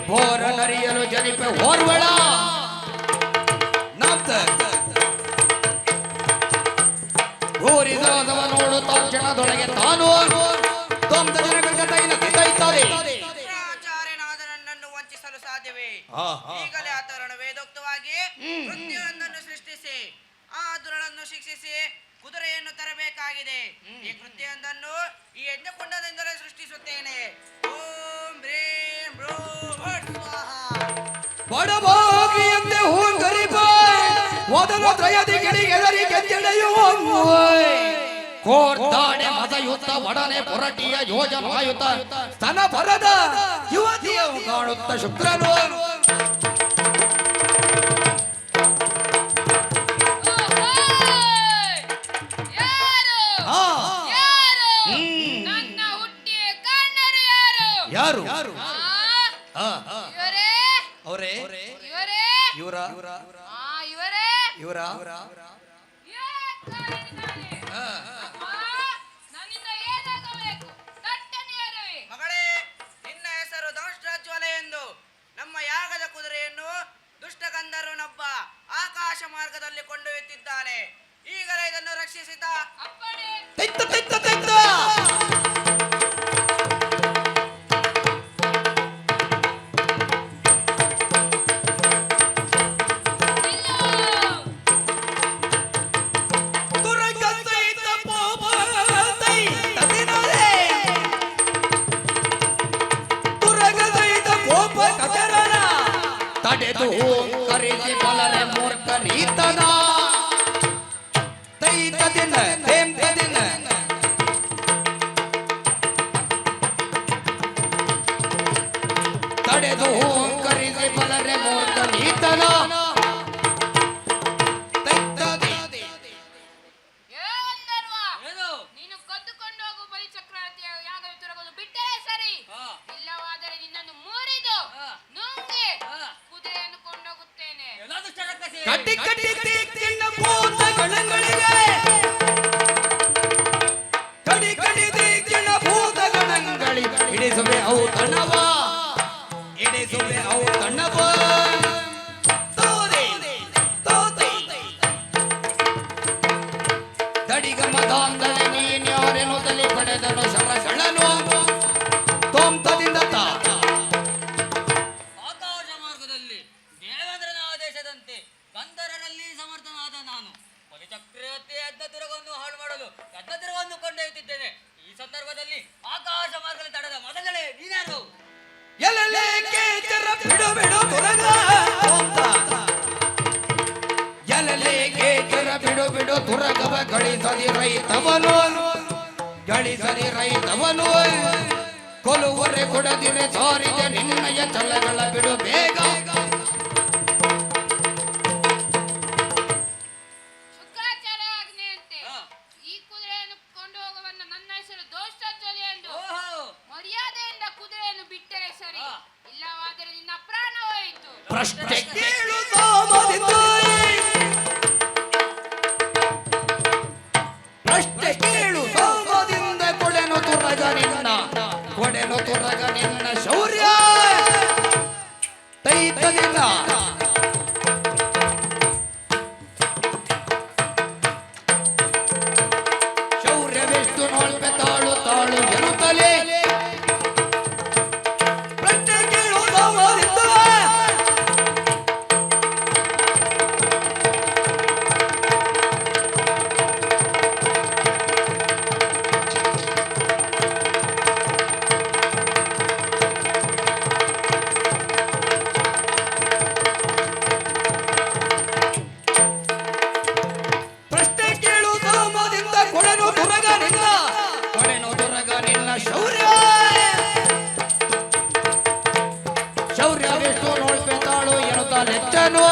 ಘೋರನರಿಯಲು ಜನಿಪೆ ಓರ್ವಳ ನಾಪ್ತ ಘೋರಿದಾದವ ನೋಡು ತಕ್ಷಣದೊಳಗೆ ತಾನು ತೊಂದ ಜನಗಣಗತೈನ ತಿದ್ದೈತಾರೆ. ಆಚಾರ್ಯನಾದ ನನ್ನನ್ನು ವಂಚಿಸಲು ಸಾಧ್ಯವೇ? ಈಗಲೇ ಆತರಣ ವೇದೋಕ್ತವಾಗಿ ಮೃತ್ಯುವೊಂದನ್ನು ಸೃಷ್ಟಿಸಿ ಆ ದುರಳನ್ನು ಶಿಕ್ಷಿಸಿ ಕುದುರೆಯನ್ನು ತರಬೇಕಾಗಿದೆ. ಈ ಕೃತ್ಯವೊಂದನ್ನು ಈ ಯಜ್ಞಕುಂಡದಿಂದಲೇ ಸೃಷ್ಟಿಸುತ್ತೇನೆ. ಓಂ ಹ್ರೀಂ ಭ್ರೂಂ ಭಟ್ ಸ್ವಾಹ. ಬಡಭಾಗಿಯಂತೆ ಹೋಂಗರಿಪ ಮೊದಲ ತ್ರಯದಿ ಗಿಳಿಗೆದರಿ ಗೆದ್ದೆಳೆಯುವ ಕೋರ್ತಾಡೆ ಮತಯುತ ಒಡನೆ ಪೊರಟಿಯ ಯೋಜನಾಯುತ ಸ್ತನ ಪರದ ಯುವತಿಯು ಕಾಣುತ್ತ ಶುಕ್ರನು ನನ್ನ ಹುಟ್ಟಿಯ ಕಣ್ಣರು ಯಾರು? ಯಾರು ಇವರೇ ಅವರೇ ಇವರೇ ಇವರ ಇವರೇ ಇವರ ನನ್ನಿಂದ ಏನಾಗಬೇಕು? ತಟ್ಟನೆ ಹೇಳುವೆ. ಮಗಳೇ, ನಿನ್ನ ಹೆಸರು ದಂಷ್ಟ್ರಜ್ವಲ ಎಂದು. ನಮ್ಮ ಯಾಗದ ಕುದುರೆಯನ್ನು ದುಷ್ಟ ಗಂಧರ್ವನೊಬ್ಬ ಆಕಾಶ ಮಾರ್ಗದಲ್ಲಿ ಕೊಂಡೊಯ್ಯುತ್ತಿದ್ದಾನೆ. ಈಗಲೇ ಇದನ್ನು ರಕ್ಷಿಸಿದ ಅಪ್ಪಣೆ. ತಡೆದು ಕರೆಸಿ ಬಲರೆ ಮೂರ್ಖ ನೀತನ ತೈತ ದಿನ ದೇಂತ ದಿನ ತಡೆದು ಕರೆಸಿ ಬಲರೆ ಮೂರ್ಖ ನೀತನ ನೀನು ಕದ್ದುಕೊಂಡು ಹೋಗು ಬಲಿಚಕ್ರವರ್ತಿಯ ಯಾಗದ ತುರಗಲು ಬಿಟ್ಟರೆ ಸರಿ. ಇಲ್ಲವಾದರೆ ನಿನ್ನನ್ನು ಮುರಿದು ನುಂಗಿ ಕುದುರೆಯನ್ನು ಕೊಂಡೋಗುತ್ತೇನೆ. ಕಟ್ಟಿ ಕಟ್ಟಿ ತೀಕ್ಷ್ಣ ಭೂತ ಗಣಗಳಿಗೆ ಕಡಿ ಕಡಿ ತೀಕ್ಷ್ಣ ಭೂತ ಗಣಗಳಿಗೆ ಇಡಿಸುವೆ ಅವು ತಣವ ಸೇರಿದಂತೆ ಗಂಧರ್ವರಲ್ಲಿ ಸಮರ್ಥನಾದ ನಾನು ಬಲಿಚಕ್ರವರ್ತಿ ಯಜ್ಞದುರ್ಗವನ್ನು ಹಾಳು ಮಾಡಲು ಯಜ್ಞದುರ್ಗವನ್ನು ಕೊಂಡೊಯ್ಯುತ್ತಿದ್ದೇನೆ. ಈ ಸಂದರ್ಭದಲ್ಲಿ ಆಕಾಶ ಮಾರ್ಗದಲ್ಲಿ ತಡೆದ ಮೊದಲೇ ನೀನ್ಯಾರು? ಬಿಡು ಬಿಡು ತುರಗ ಎಲಲೇಕೆ ಕೆರ ಬಿಡು ಬಿಡು ತುರಗವ ಗಳಿಸದಿ ರೈತವನು ಕೊಲುವರೆ ಕೊಡದಿರೆ ಸಾರಿದೆ ನಿನ್ನಯ ಛಲಗಳ ಬಿಡು ಬೇಗ. ಶುಕ್ರಾಚಾರ್ಯ ಆಜ್ಞೆಯಂತೆ ಈ ಕುದುರೆಯನ್ನು ಕೊಂಡು ಹೋಗುವನ್ನ ನನ್ನ ಹೆಸರು ದೋಷ್ಟಾಚೋಲಿ ಎಂದು ಮರ್ಯಾದೆಯಿಂದ ಕುದುರೆಯನ್ನು ಬಿಟ್ಟರೆ ಸರಿ, ಇಲ್ಲವಾದರೆ ನಿನ್ನ ಪ್ರಾಣ ಹೋಯಿತು. ಪ್ರಶ್ನೆ ಕೇಳು ಸಾಮದಿಂದ ಕೊಡೆನು ತುರಗ ನಿನ್ನ ಶೌರ್ಯ ತೈತದಿಲ್ಲ. ಶೌರ್ಯವೆಷ್ಟು ನೋಳ್ಬೆ ತಾಳು ತಾಳು ಎನ್ನುತ್ತಲೇ ಪ್ರಶ್ನೆ ಕೇಳು ಸಾಮದಿಂದ ಶೌರ್ಯವೆಷ್ಟು ನೋಡ್ಬೇಕಾಳು ಎನ್ನುತ್ತಾ ಲೆಚ್ಚನು.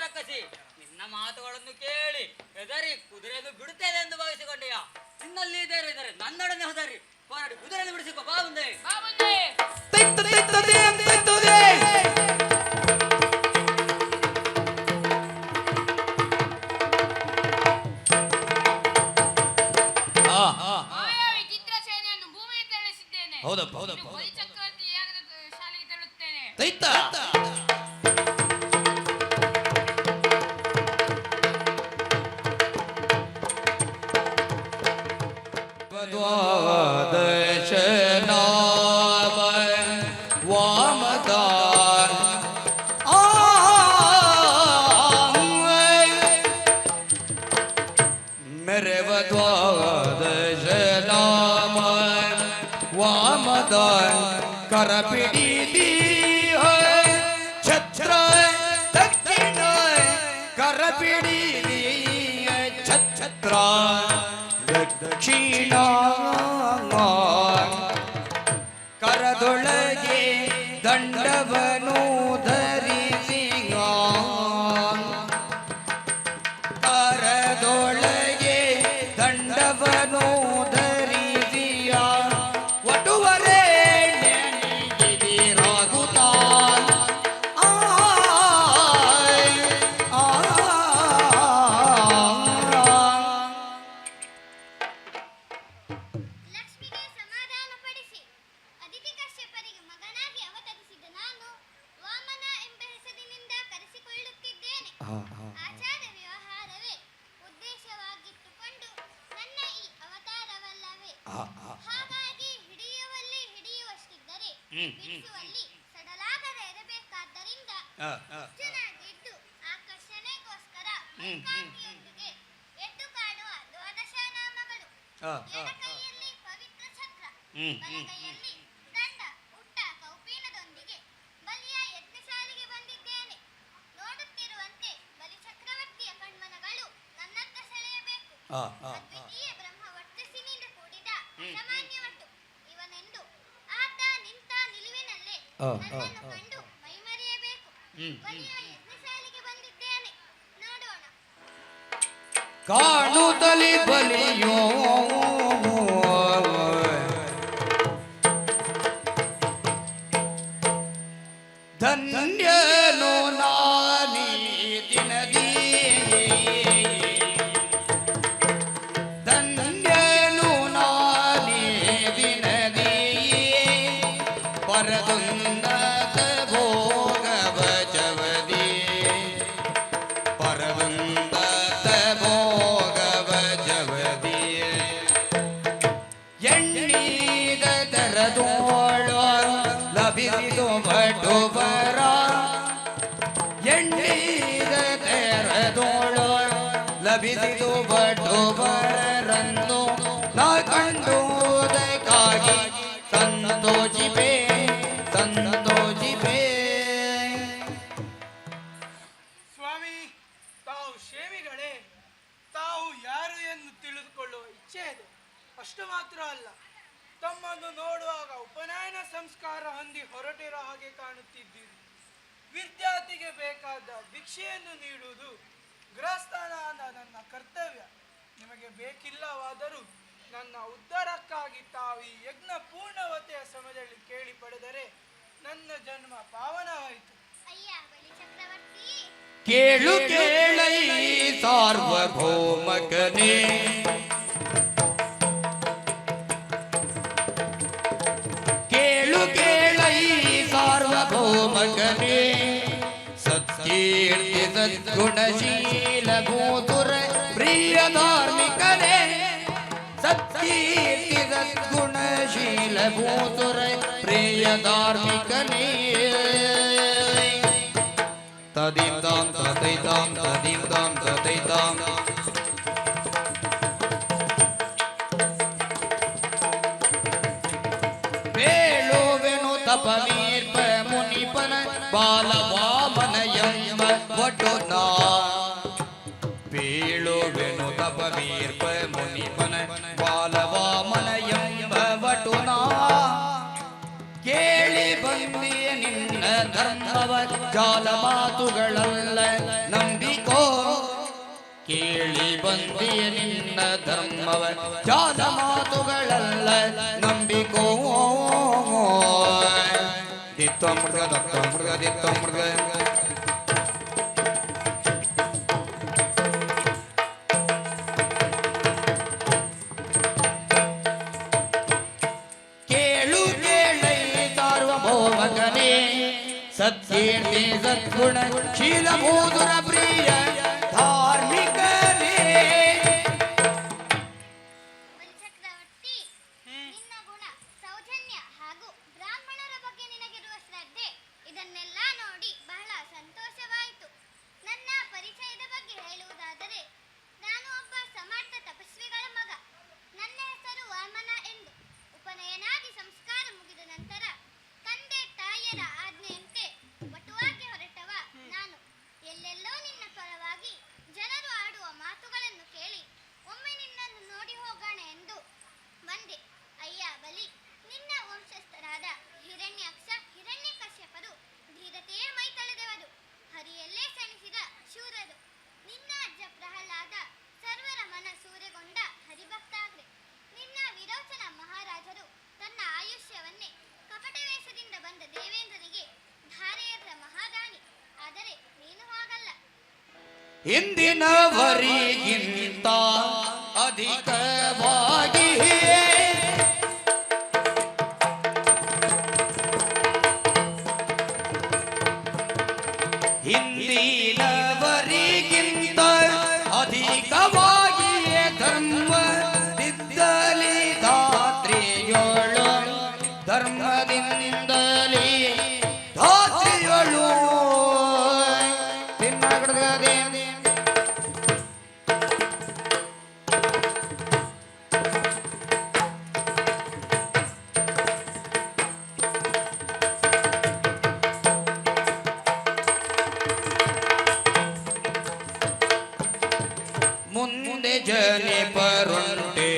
ರಕ್ಕಸಿ, ನಿನ್ನ ಮಾತುಗಳನ್ನು ಕೇಳಿ ಹೆದರಿ ಕುದುರೆಯನ್ನು ಬಿಡುತ್ತೇನೆ ಎಂದು ಭಾವಿಸಿಕೊಂಡೆಯಾ? ನಿನ್ನಲ್ಲಿ ಇದ್ದಾರೆ ನನ್ನೊಡನೆ ಹೋದರಿ ಹೋರಾಡಿ ಕುದುರೆಯನ್ನು ಬಿಡಿಸಿಕೊ. ಬಾ ಮುಂದೆ ಚಿತ್ರಸೇನೆಯನ್ನು ಭೂಮಿಗೆ ತೆರಳಿಸಿದ್ದೇನೆ. ಬಲಿಚಕ್ರವರ್ತಿ ಯಾಗದ ಶಾಲೆಗೆ ತೆರಳುತ್ತೇನೆ. ದ್ವಾದಶನಾಮ ವಾಮದಾನ ಮೆರೆವ ದ್ವಾದಶನಾಮ ವಾಮದಾನ ಕರಪಿಡಿ ಛತ್ರ ದಕ್ಷಿಣ ಕರಪಿಡಿ ಛತ್ರ ದಕ್ಷಿಣ ಕರದೊಳಗೆ ದಂಡವನು ಧರಿಸಿ ಕರದೊಳಗೆ ದಂಡವನು ಧರಿಸಿಯ ಒಟುವರೆ ನೆನೆಗಿದಿರಾಗುತ್ತಾ ಲಕ್ಷ್ಮಿಗೆ ಸಮಾಧಾನಪಡಿಸಿ ಅದಿತಿ ಕಶ್ಯಪರಿಗೆ ಮಗನಾಗಿ ಅವತರಿಸಿದ ನಾನು ವಾಮನ ಎಂಬ ಹೆಸರಿನಿಂದ ಕರೆಸಿಕೊಳ್ಳುತ್ತಿದ್ದೇನೆ. ಆಚಾರ ವ್ಯವಹಾರವೇ ಉದ್ದೇಶವಾಗಿಟ್ಟುಕೊಂಡು ನನ್ನ ಈ ಅವತಾರವಲ್ಲವೇ? ಹಾಗಾಗಿ ಹಿಡಿಯುವಷ್ಟಿದ್ದರೆ ಬಿಡಿಸುವಲ್ಲಿ ಸಡಲಾಗದೆ ಇರಬೇಕಾದ್ದರಿಂದ ಚೆನ್ನಾಗಿದ್ದು ಆಕರ್ಷಣೆಗೋಸ್ಕರ ಮೈಕಾಂತಿಯೊಂದಿಗೆ ಎದ್ದು ಕಾಣುವ ದ್ವಾದಶ ನಾಮಗಳು. ಎಡಕೈಯಲ್ಲಿ ಪವಿತ್ರ ಛತ್ರ, ಬಲಕೈಯಲ್ಲಿ ದಂಡ ಉಟ್ಟ ಕೌಪೀನದೊಂದಿಗೆ ಬಲಿಯ ಯಜ್ಞಶಾಲೆಗೆ ಬಂದಿದ್ದೇನೆ. ನೋಡುತ್ತಿರುವಂತೆ ಬಲಿಚಕ್ರವರ್ತಿಯ ಕಣ್ಮನಗಳು ನನ್ನತ್ತ ಸೆಳೆಯಬೇಕು. ಅದ್ವಿತೀಯ ಬ್ರಹ್ಮ ವರ್ಚಸ್ಸಿನಿಂದ ಕೂಡಿದ ಅಸಾಮಾನ್ಯ ವಟು ಇವನೆಂದು ಆತ ನಿಂತ ನಿಲುವಿನಲ್ಲೇ ನನ್ನನ್ನು ಕಂಡು ಮೈಮರೆಯಬೇಕು. ಬಲಿಯ ಯಜ್ಞಶಾಲೆಗೆ ಬಂದಿದ್ದೇನೆ, ನೋಡೋಣ. ಕಾಣುತ್ತಲಿ ಬಲಿಯೋ ಧನ್ಯನು ನಾನೀ ದಿನದಿ ಧನ್ಯನು ನಾನೀ ದಿನದಿ ಪರದುನ್ನತ ಭೋಗವ ಜವದಿ ಪರದುನ್ನತ ಭೋಗವ ಜವದಿ ಎಣ್ಣೀದ ದರದೋಳ ಬಟುಬರ ಎಣ್ಣೀರ ತೆರೆದೋಳು ಲಭಿಸಿದು ಬಟುಬರನ್ನು ನಾ ಕಂಡುದಕ್ಕಾಗಿ ಸಂತೋಷಿಪೇ ಸಂತೋಷಿಪೇ. ಸ್ವಾಮಿ, ತಾವು ಶೇವಿಗಳೇ, ತಾವು ಯಾರು ಎಂದು ತಿಳಿದುಕೊಳ್ಳುವ ಇಚ್ಛೆ ಇದೆ. ಅಷ್ಟು ಮಾತ್ರ ಅಲ್ಲ, ತಮ್ಮನ್ನು ನೋಡುವಾಗ ಉಪನಯನ ಸಂಸ್ಕಾರ ಹೊಂದಿ ಹೊರಟಿರೋ ಹಾಗೆ ಕಾಣುತ್ತಿದ್ದೀರಿ. ವಿದ್ಯಾರ್ಥಿಗೆ ಬೇಕಾದ ಭಿಕ್ಷೆಯನ್ನು ನೀಡುವುದು ಗೃಹಸ್ಥಾನದ ನನ್ನ ಕರ್ತವ್ಯ. ನಿಮಗೆ ಬೇಕಿಲ್ಲವಾದರೂ ನನ್ನ ಉದ್ಧಾರಕ್ಕಾಗಿ ತಾವು ಈ ಯಜ್ಞ ಪೂರ್ಣವತೆಯ ಸಮಯದಲ್ಲಿ ಕೇಳಿ ಪಡೆದರೆ ನನ್ನ ಜನ್ಮ ಪಾವನವಾಯಿತು. ಅಯ್ಯ ಬಲಿ ಚಕ್ರವರ್ತಿ, ಕೇಳು ಕೇಳೈ ಸಾರ್ವಭೌಮಕನೇ, ಕೇಳು ಕೇಳೈ ಸಾರ್ವಭೌಮಕನೇ, ಸತ್ಕೀರ್ತಿ ಸದ್ಗುಣಶೀಲ ಭೂತುರ ಪ್ರಿಯ ಧಾರ್ಮಿಕನೇ, ಸತ್ಕೀರ್ತಿ ಸದ್ಗುಣಶೀಲ ಭೂತುರ ಪ್ರಿಯ ಧಾರ್ಮಿಕನೇ. ತದಿಂ ತಾಂ ತದೈತಾಂ ತದಿಂ ತಾಂ ತದೈತಾಂ. ಬೇಳುವೆನು ತಪವೀರ್ಪ ಮುನಿಪನ ಬಾಲವಾಮನ ಎಂಬ ವಟುನ, ಬೇಳುವೆನು ತಪವೀರ್ಪ ಮುನಿಪನ ಬಾಲವಾಮನ ಎಂಬ ವಟುನ, ಕೇಳಿ ಬಂದಿಯ ನಿನ್ನ ಧರ್ಮವ ಜಾಲ ಮಾತುಗಳಲ್ಲ ನಂಬಿಕೋ, ಕೇಳಿ ಬಂದಿಯ ನಿನ್ನ ಧರ್ಮವ ಜಾಲ ಮಾತುಗಳಲ್ಲ ನಂಬಿಕೋ. ದಿತ್ತ ಮೃಗ ದತ್ತ ಮೃಗ ದಿತ್ತ ಮೃಗ ಸತ್ಕೀರ್ತಿ ಸದ್ಗುಣ ಶೀಲ ಭೂತುರ ಪ್ರಿಯ ಧಾರ್ಮಿಕನೇ. ಬಲಿ ಚಕ್ರವರ್ತಿ, ನಿನ್ನ ಗುಣ, ಸೌಜನ್ಯ ಹಾಗೂ ಬ್ರಾಹ್ಮಣರ ಬಗ್ಗೆ ನಿನಗಿರುವ ಶ್ರದ್ಧೆ ಇದನ್ನೆಲ್ಲ ನೋಡಿ ಬಹಳ ಸಂತೋಷವಾಯಿತು. ನನ್ನ ಪರಿಚಯದ ಬಗ್ಗೆ ಹೇಳುವುದಾದರೆ, ನಾನು ಒಬ್ಬ ಸಮರ್ಥ ತಪಸ್ವಿಗಳ ಮಗ. ನನ್ನ ಹೆಸರು ವಾಮನ ಎಂದು. ಉಪನಯನಾದಿ ಸಂಸ್ಕಾರ ಮುಗಿದ ನಂತರ ತಂದೆ ತಾಯಿಯರ ಆಜ್ಞೆಯಂತೆ ವಟುವಾಗಿ ಹೊರಟವ ನಾನು. ಎಲ್ಲೆಲ್ಲೋ ನಿನ್ನ ಪರವಾಗಿ ಜನರು ಆಡುವ ಮಾತುಗಳನ್ನು ಕೇಳಿ ಒಮ್ಮೆ ನಿನ್ನನ್ನು ನೋಡಿ ಹೋಗೋಣ ಎಂದು ಬಂದೆ. ಅಯ್ಯ ಬಲಿ, ನಿನ್ನ ವಂಶಸ್ಥರಾದ ಹಿರಣ್ಯಾಕ್ಷ ಹಿರಣ್ಯಕಶ್ಯಪರು ಧೀರತೆಯೇ ಮೈ ತಳೆದವರು, ಹರಿಯಲ್ಲೇ ಸೆಣಿಸಿದ ಶೂರರು. ನಿನ್ನ ಅಜ್ಜ ಪ್ರಹ್ಲಾದ ಸರ್ವರ ಮನ ಸೂರೆಗೊಂಡ ಹರಿಭಕ್ತಾಗ್ರೆ. ನಿನ್ನ ವಿರೋಚನ ಮಹಾರಾಜರು ತನ್ನ ಆಯುಷ್ಯವನ್ನೇ ಕಪಟ ವೇಷದಿಂದ ಬಂದ ದೇವೇಂದ್ರನಿಗೆ ಧಾರೆಯದ್ರ ಮಹಾದಾನಿ. ಆದರೆ ನೀನು ಹಾಗಲ್ಲ. ಹಿಂದಿನವರಿಗಿಂತ ಅಧಿಕವಾಗಿ ಹಿಂದಿನವರಿಗಿಂತ ಅಧಿಕವಾಗಿ ಧರ್ಮದಿಂದಲೇ ಧಾತ್ರಿಯೋಳು, ಧರ್ಮದಿಂದಲೇ ಧಾತ್ರಿಯೋಳು ತಿನ್ನಗಡೆ. ಮುಂದೆ ಜನೆ ಪರುಂಟೆ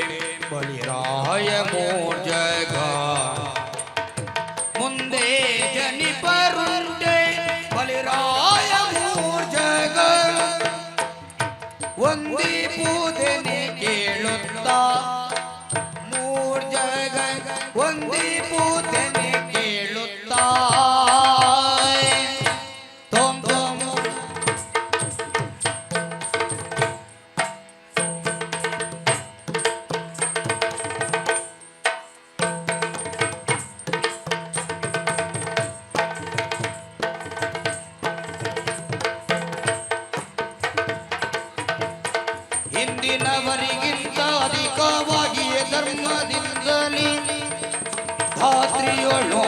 ಬಲಿರಾಯ ಮೋರ್ಜಗ, ಮುಂದೆ ಜನಿ ಪರುಂಟೆ ಬಲಿರಾಯ ಮೋರ್ಜಗ, ಒಂದಿ ಪೂದನೆ ಕೇಳುತ್ತಾ ಮೂರ್ಜಗ, ಒಂದಿ ಪೂದನೆ ಕೇಳುತ್ತಾ ತೋಂ ತೋಂ. ಹಿಂದಿನವರಿಗಿಂತ ಅಧಿಕವಾಗಿಯೇ ಧರ್ಮದಿಂದಲೇ ಧಾತ್ರಿಯೋಳು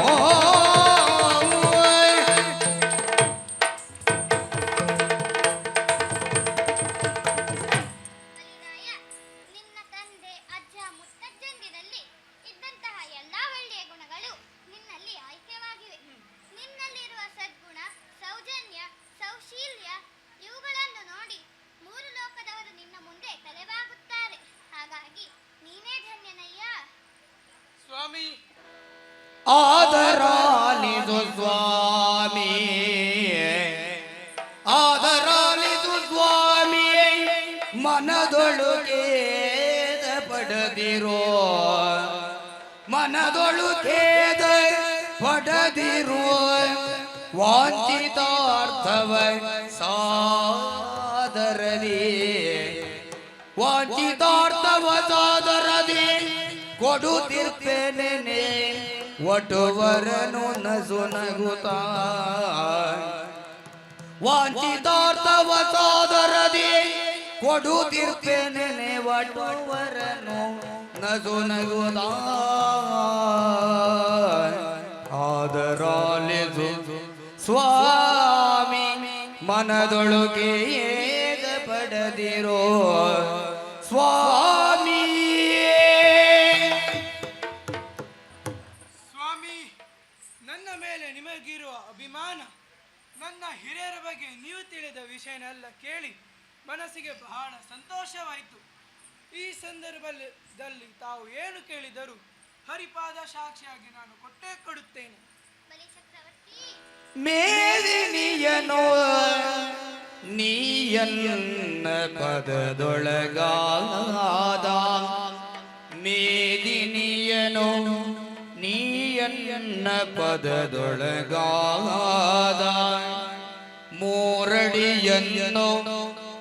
ಸ್ವಾಮಿ ಆದರಾಲಿದು ಸ್ವಾಮಿ, ಆದರಾಲಿದು ಸ್ವಾಮಿ, ಮನದೊಳು ಖೇದ ಪಡೆದಿರೋ, ಮನದೊಳು ಖೇದ ಪಡೆದಿರೋ, ವಾಂಛಿತಾರ್ಥವ ಸಾದರದಿ, ವಾಂಛಿತಾರ್ಥವ ಸಾದರದಿ ಕೊಡುತ್ತಿರ್ಪೇನೆ ಒಟುವರನು ನಸು ನಗುತ್ತಾ, ವಾಂಛಿತಾರ್ಥವ ಸಾದರದಿ ಕೊಡುತ್ತಿರ್ಪೇನೆ ಒಟುವರನು ನಸು ನಗುತ್ತಾ. ಆದರಾಲಿದು ಸ್ವಾಮಿ, ಮನದೊಳಗೆ ಏದ ಪಡೆದಿರೋ ಸ್ವಾಮಿ. ಸ್ವಾಮಿ, ನನ್ನ ಮೇಲೆ ನಿಮಗಿರುವ ಅಭಿಮಾನ, ನನ್ನ ಹಿರಿಯರ ಬಗ್ಗೆ ನೀವು ತಿಳಿದ ವಿಷಯನೆಲ್ಲ ಕೇಳಿ ಮನಸ್ಸಿಗೆ ಬಹಳ ಸಂತೋಷವಾಯಿತು. ಈ ಸಂದರ್ಭದಲ್ಲಿ ತಾವು ಏನು ಕೇಳಿದರೂ ಹರಿಪಾದ ಸಾಕ್ಷಿಯಾಗಿ ನಾನು ಕೊಟ್ಟೇ ಕೊಡುತ್ತೇನೆ. ಬಲಿಚಕ್ರವರ್ತಿ, ಮೇದಿನಿಯನೋ ನೀಯನ್ನ ಪದದೊಳಗಾದ, ಮೇದಿನಿಯನೋ ನೀಯನ್ನ ಪದದೊಳಗಾದ, ಮೂರಡಿಯನ್ನು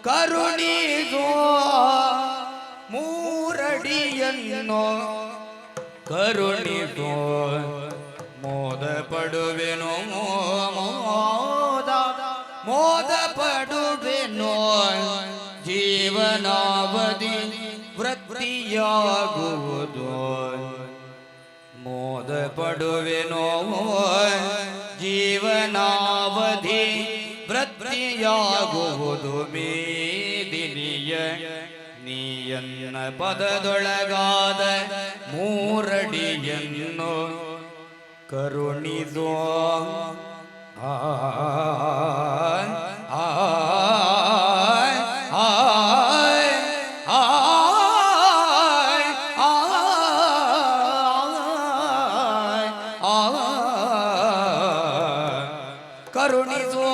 ಕರುಣಿಸೋ, ಮೂರಡಿಯನ್ನು ಕರುಣಿಸೋ, ಮೋದ ಪಡುವೆನೋ ಮೋದ, ಮೋದ ಪಡುವೆನೋ, ಜೀವನಾವಧಿ ವೃತ್ತಿಯಾಗುವುದು, ಮೋದ ಪಡುವೆನೋ ಜೀವನಾವಧಿ ವೃತ್ತಿಯಾಗುವುದು. ಮೇದಿನಿಯ ನೀಯನ್ನ ಪದದೊಳಗಾದ ಮೂರಡಿಯನ್ನು ಕರುಣಿಸೋ, ಆ ಆ ಕರುಣಿಸೋ.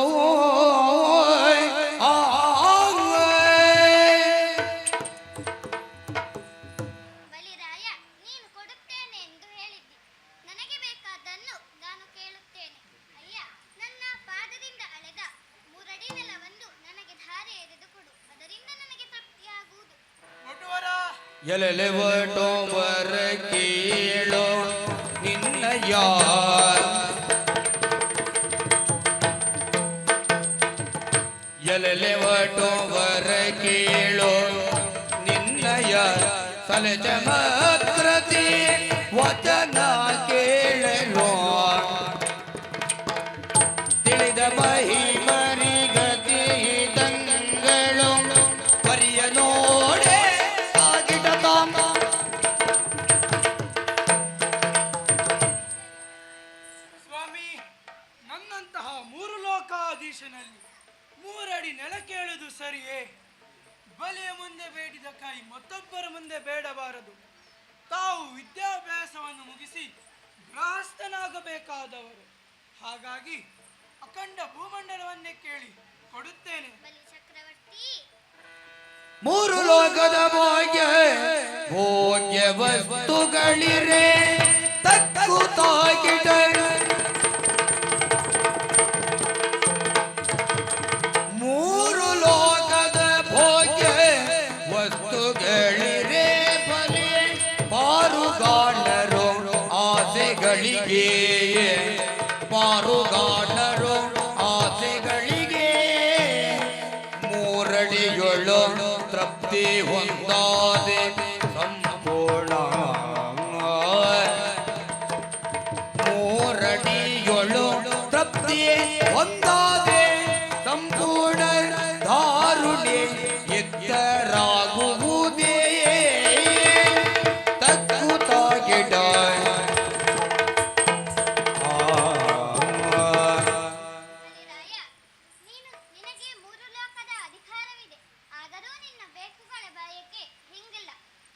ಬಲಿರಾಯ, ನೀನು ಕೊಡುತ್ತೇನೆ ಎಂದು ಹೇಳಿದ್ದಿ. ನನಗೆ ಬೇಕಾದ್ದನ್ನು ನಾನು ಕೇಳುತ್ತೇನೆ. ಅಯ್ಯ, ನನ್ನ ಪಾದದಿಂದ ಅಳೆದ ಮೂರಡಿ ನೆಲವನ್ನು ನನಗೆ ಧಾರೆ ಎರೆದು ಕೊಡು. ಅದರಿಂದ ನನಗೆ ತೃಪ್ತಿಯಾಗುವುದು. ಒಟುವರ, ಎಲೆಲೆ ಒಟುವರ ಕೇಳೋ ನಿನ್ನಯ, ಎಲೆಲೆ ಒಟುವರ ಕೇಳೋ ನಿನ್ನಯ, ಸಲೆ ಚಮತ್ಕೃತಿ ವಚನ ಕೇಳಲು, ತಿಳಿದ ಮಹಿಮರಿಗತಿ ದಂಗಳು ಪರಿಯ ನೋಡೆ ಆಗಿಟ ತಾಮ. ಸ್ವಾಮಿ, ನನ್ನಂತಹ ಮೂರು ಲೋಕಾಧೀಶನಲ್ಲಿ ಮೂರಡಿ ನೆಲ ಕೇಳುವುದು ಸರಿಯೇ? ಬಲಿಯ ಮುಂದೆ ಬೇಡಿದ ಕೈ ಮತ್ತೊಬ್ಬರ ಮುಂದೆ ಬೇಡಬಾರದು. ತಾವು ವಿದ್ಯಾಭ್ಯಾಸವನ್ನು ಮುಗಿಸಿ ಗೃಹಸ್ಥನಾಗಬೇಕಾದವರು. ಹಾಗಾಗಿ ಅಖಂಡ ಭೂಮಂಡಲವನ್ನೇ ಕೇಳಿ ಕೊಡುತ್ತೇನೆ. ಬಲಿಚಕ್ರವರ್ತಿ, ಮೂರು ಲೋಕದ ಭಾಗ್ಯ ಭೋಗ್ಯ ವಸ್ತುಗಳಿರೆ ತಕ್ಕುತ್ತಾಗಿಡ, ಮೂರು ಲೋಕದ ಭೋಗ್ಯ ವಸ್ತುಗಳಿರೆ ಬಲಿ ಪಾರುಗಾಣರು ಆಸೆಗಳಿಗೆ, ಪಾರುಗಾಣರು ಆಸೆಗಳಿಗೆ, ಮೂರಡಿಯೊಳು ತೃಪ್ತಿ ಹೊಂದಾದೆ ಸಂಪೂರ್ಣ, ಮೂರಡಿಯೊಳು ತೃಪ್ತಿ ಹೊಂದಾದೆ ಸಂಪೂರ್ಣ, ದಾರುಣಿ ಎತ್ತರಾಗುವುದೇ ತಕ್ಕುತ್ತಾಗಿಡ. ಬಲಿರಾಯ, ನಿನಗೆ ಮೂರು ಲೋಕದ ಅಧಿಕಾರವಿದೆ. ಆದರೂ ನಿನ್ನ ಬೇಕುಗಳ ಬಯಕೆ ಹಿಂಗಿಲ್ಲ.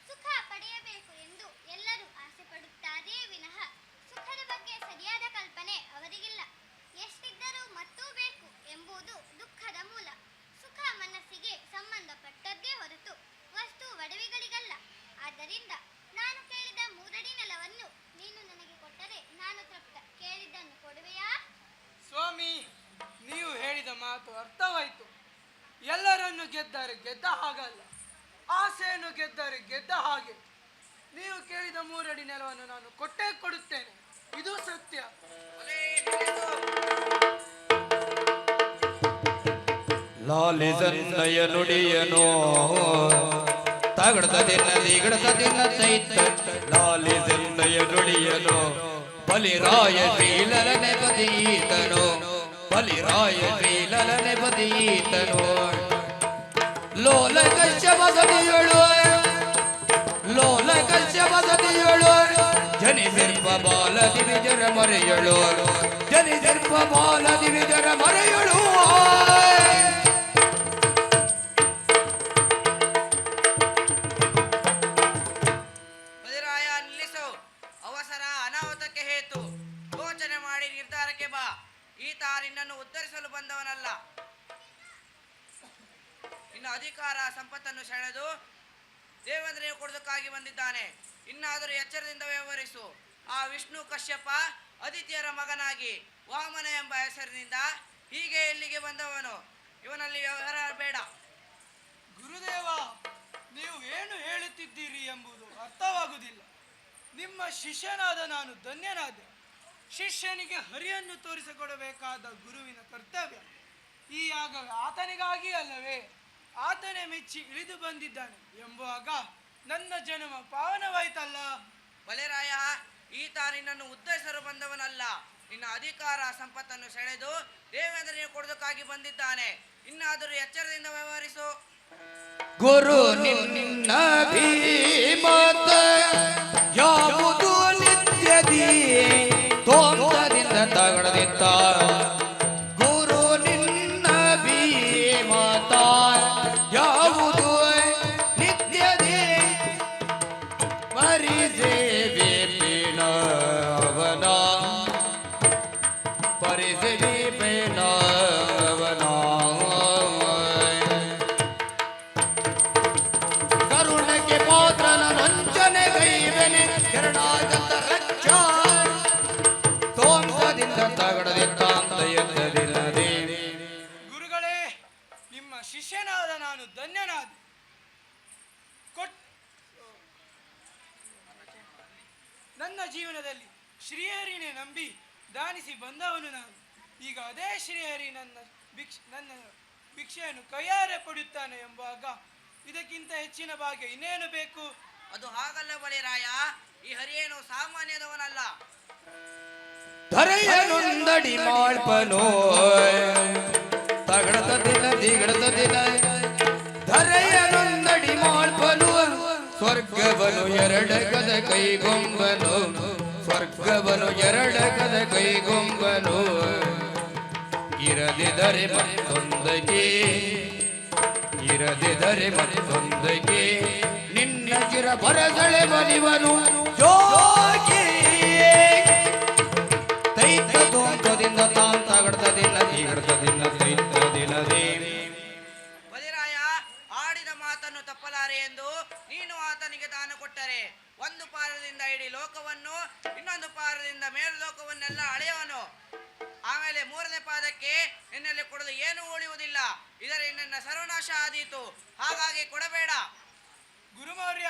ಸುಖ ಪಡೆಯಬೇಕು ಎಂದು ಎಲ್ಲರೂ ಆಸೆ ಪಡುತ್ತಾರೇ ಗೆದ್ದರೆ ಗೆದ್ದ ಹಾಗಲ್ಲ, ಆಸೆಯನ್ನು ಗೆದ್ದರೆ ಗೆದ್ದ ಹಾಗೆ. ನೀವು ಕೇಳಿದ 3 ಅಡಿ ನೆಲವನ್ನು ನಾನು ಕೊಟ್ಟೇ ಕೊಡುತ್ತೇನೆ, ಇದು ಸತ್ಯ. ಲಾಲಿಸನ್ನಯ ನುಡಿಯನೋ ತಗಡದ ದಿನ ದಿಗಡದ ದಿನ ತೈತ ಲಾಲಿಸನ್ನಯ ನುಡಿಯನೋ ಬಲಿರಾಯ ಶ್ರೀಲಲನೆ ಬದೀತನೋ ಬಲಿರಾಯ ಶ್ರೀಲಲನೆ ಬದೀತನೋ ಲೋಲ ಕಶ್ಯಪ ಸದಿಯಳು ಲೋಲ ಕಶ್ಯಪ ಸದಿಯಳು ಜನಿಸಿರ್ಪ ಬಾಲ ದಿವಿಜರ ಮರೆಯಳು ಜನಿಸಿರ್ಪ ಬಾಲ ದಿವಿಜರ ಮರೆಯಳು. ಬಲಿರಾಯ ನಿಲ್ಲಿಸು, ಅವಸರ ಅನಾಹುತಕ್ಕೆ ಹೇತು. ಯೋಚನೆ ಮಾಡಿ ನಿರ್ಧಾರಕ್ಕೆ ಬಾ. ಈತ ನಿನ್ನನ್ನು ಉದ್ಧರಿಸಲು ಬಂದವನಲ್ಲ, ಇನ್ನು ಅಧಿಕಾರ ಸಂಪತ್ತನ್ನು ಸೆಳೆದು ದೇವೇಂದ್ರನಿಗೆ ಕೊಡುವುದಕ್ಕಾಗಿ ಬಂದಿದ್ದಾನೆ. ಇನ್ನಾದರೂ ಎಚ್ಚರದಿಂದ ವ್ಯವಹರಿಸು. ಆ ವಿಷ್ಣು ಕಶ್ಯಪ ಅದಿತಿಯರ ಮಗನಾಗಿ ವಾಮನ ಎಂಬ ಹೆಸರಿನಿಂದ ಹೀಗೆ ಇಲ್ಲಿಗೆ ಬಂದವನು. ಇವನಲ್ಲಿ ವ್ಯವಹಾರ ಬೇಡ. ಗುರುದೇವ, ನೀವು ಏನು ಹೇಳುತ್ತಿದ್ದೀರಿ ಎಂಬುದು ಅರ್ಥವಾಗುವುದಿಲ್ಲ. ನಿಮ್ಮ ಶಿಷ್ಯನಾದ ನಾನು ಧನ್ಯನಾದೆ. ಶಿಷ್ಯನಿಗೆ ಹರಿಯನ್ನು ತೋರಿಸಿಕೊಡಬೇಕಾದ ಗುರುವಿನ ಕರ್ತವ್ಯ. ಈ ಯಾಗವೇ ಆತನಿಗಾಗಿ ಅಲ್ಲವೇ? ಆತನೇ ಮೆಚ್ಚಿ ಇಳಿದು ಬಂದಿದ್ದಾನೆ ಎಂಬುವಾಗ ನನ್ನ ಜನ್ಮ ಪಾವನವಾಯ್ತಲ್ಲ. ಬಲಿರಾಯ, ಈತ ನಿನ್ನನ್ನು ಉದ್ಧರಿಸಲು ಬಂದವನಲ್ಲ, ನಿನ್ನ ಅಧಿಕಾರ ಸಂಪತ್ತನ್ನು ಸೆಳೆದು ದೇವೇಂದ್ರನಿಗೆ ಕೊಡುವುದಕ್ಕಾಗಿ ಬಂದಿದ್ದಾನೆ. ಇನ್ನಾದರೂ ಎಚ್ಚರದಿಂದ ವ್ಯವಹರಿಸು. ಗುರು ನಿನ್ನ ಭೀಮತ ಯಾವುದು ನಿತ್ಯದಿ ತೋಂತದಿಂದ ತಗಡದಿತ್ತ ಗುರು ನಿನ್ನ ಭೀಮತ ಯಾವುದು ನಿತ್ಯದಿ ಪರಿಸೇವೆ ಅವನ ಪರಿಸೇವೆ ಅವನ ಕರುಣಕ್ಕೆ ಪಾತ್ರನ ವಂಚನೆ ಗೈವೆನೆ ಶರಣಾಗತ ರಕ್ಷಾ ತೋಂಸದಿಂದ ತಗಡದಿತ್ತಾಂತ ಎತ್ತದಿಲ್ಲದೆ. ಗುರುಗಳೇ, ನಿಮ್ಮ ಶಿಷ್ಯನಾದ ನಾನು ಧನ್ಯನಾದೆ. ನನ್ನ ಜೀವನದಲ್ಲಿ ಶ್ರೀಹರಿನೇ ನಂಬಿ ದಾನಿಸಿ ಬಂದವನು ನಾನು. ಈಗ ಅದೇ ಶ್ರೀಹರಿ ನನ್ನ ಭಿಕ್ಷೆಯನ್ನು ಕೈಯಾರೆ ಪಡೆಯುತ್ತಾನೆ ಎಂಬುವಾಗ ಇದಕ್ಕಿಂತ ಹೆಚ್ಚಿನ ಭಾಗ್ಯ ಇನ್ನೇನು ಬೇಕು? ಅದು ಹಾಗಲ್ಲ ಬಲಿರಾಯ, ಈ ಹರಿಯೇನು ಸಾಮಾನ್ಯದವನಲ್ಲ. ಧರೆಯನೊಂದಡಿ ಮಾಳ್ಪನೋ ತಗಡದ ದಿನ ದಿಗಡದ ದಿನ ಧರೆಯನೊಂದಡಿ ಮಾಳ್ಪನು ಸ್ವರ್ಗವನು ಎರಡಗದ ಕೈಗೊಂಬನು ಸ್ವರ್ಗವನು ಎರಡಗದ ಕೈಗೊಂಬನು ಇರದಿದರೆ ಮತ್ತೊಂದಕ್ಕೆ ಇರದಿದರೆ ಮತ್ತೊಂದಕ್ಕೆ ನಿನ್ನ ಚಿರ ಬರಸಳೆ ಬಲಿವನು ಜೋಗಿ ತೈತ ತೋಂತದಿಂದ ತಾನ್ ತಗಡ್ತದಿಲ್ಲ ತೀಗಡ್ತದಿಲ್ಲ ತೈತದಿಲ್ಲದೆ. ಬಲಿರಾಯ, ಆಡಿದ ಮಾತನ್ನು ತಪ್ಪಲಾರೆ ಎಂದು ನೀನು ಆತನಿಗೆ ದಾನ ಕೊಟ್ಟರೆ ಒಂದು ಪಾರದಿಂದ ಇಡೀ ಲೋಕವನ್ನು, ಇನ್ನೊಂದು ಪಾರದಿಂದ ಮೇಲ್ಲೋಕವನ್ನೆಲ್ಲ ಅಳೆಯವನು. ಆಮೇಲೆ 3ನೇ ಪಾದಕ್ಕೆ ನಿನ್ನಲ್ಲಿ ಕೊಡಲು ಏನೂ ಉಳಿಯುವುದಿಲ್ಲ. ಇದರಿಂದ ನಿನ್ನ ಸರ್ವನಾಶ ಆದೀತು. ಹಾಗಾಗಿ ಕೊಡಬೇಡ. ಗುರುಮೌರ್ಯ,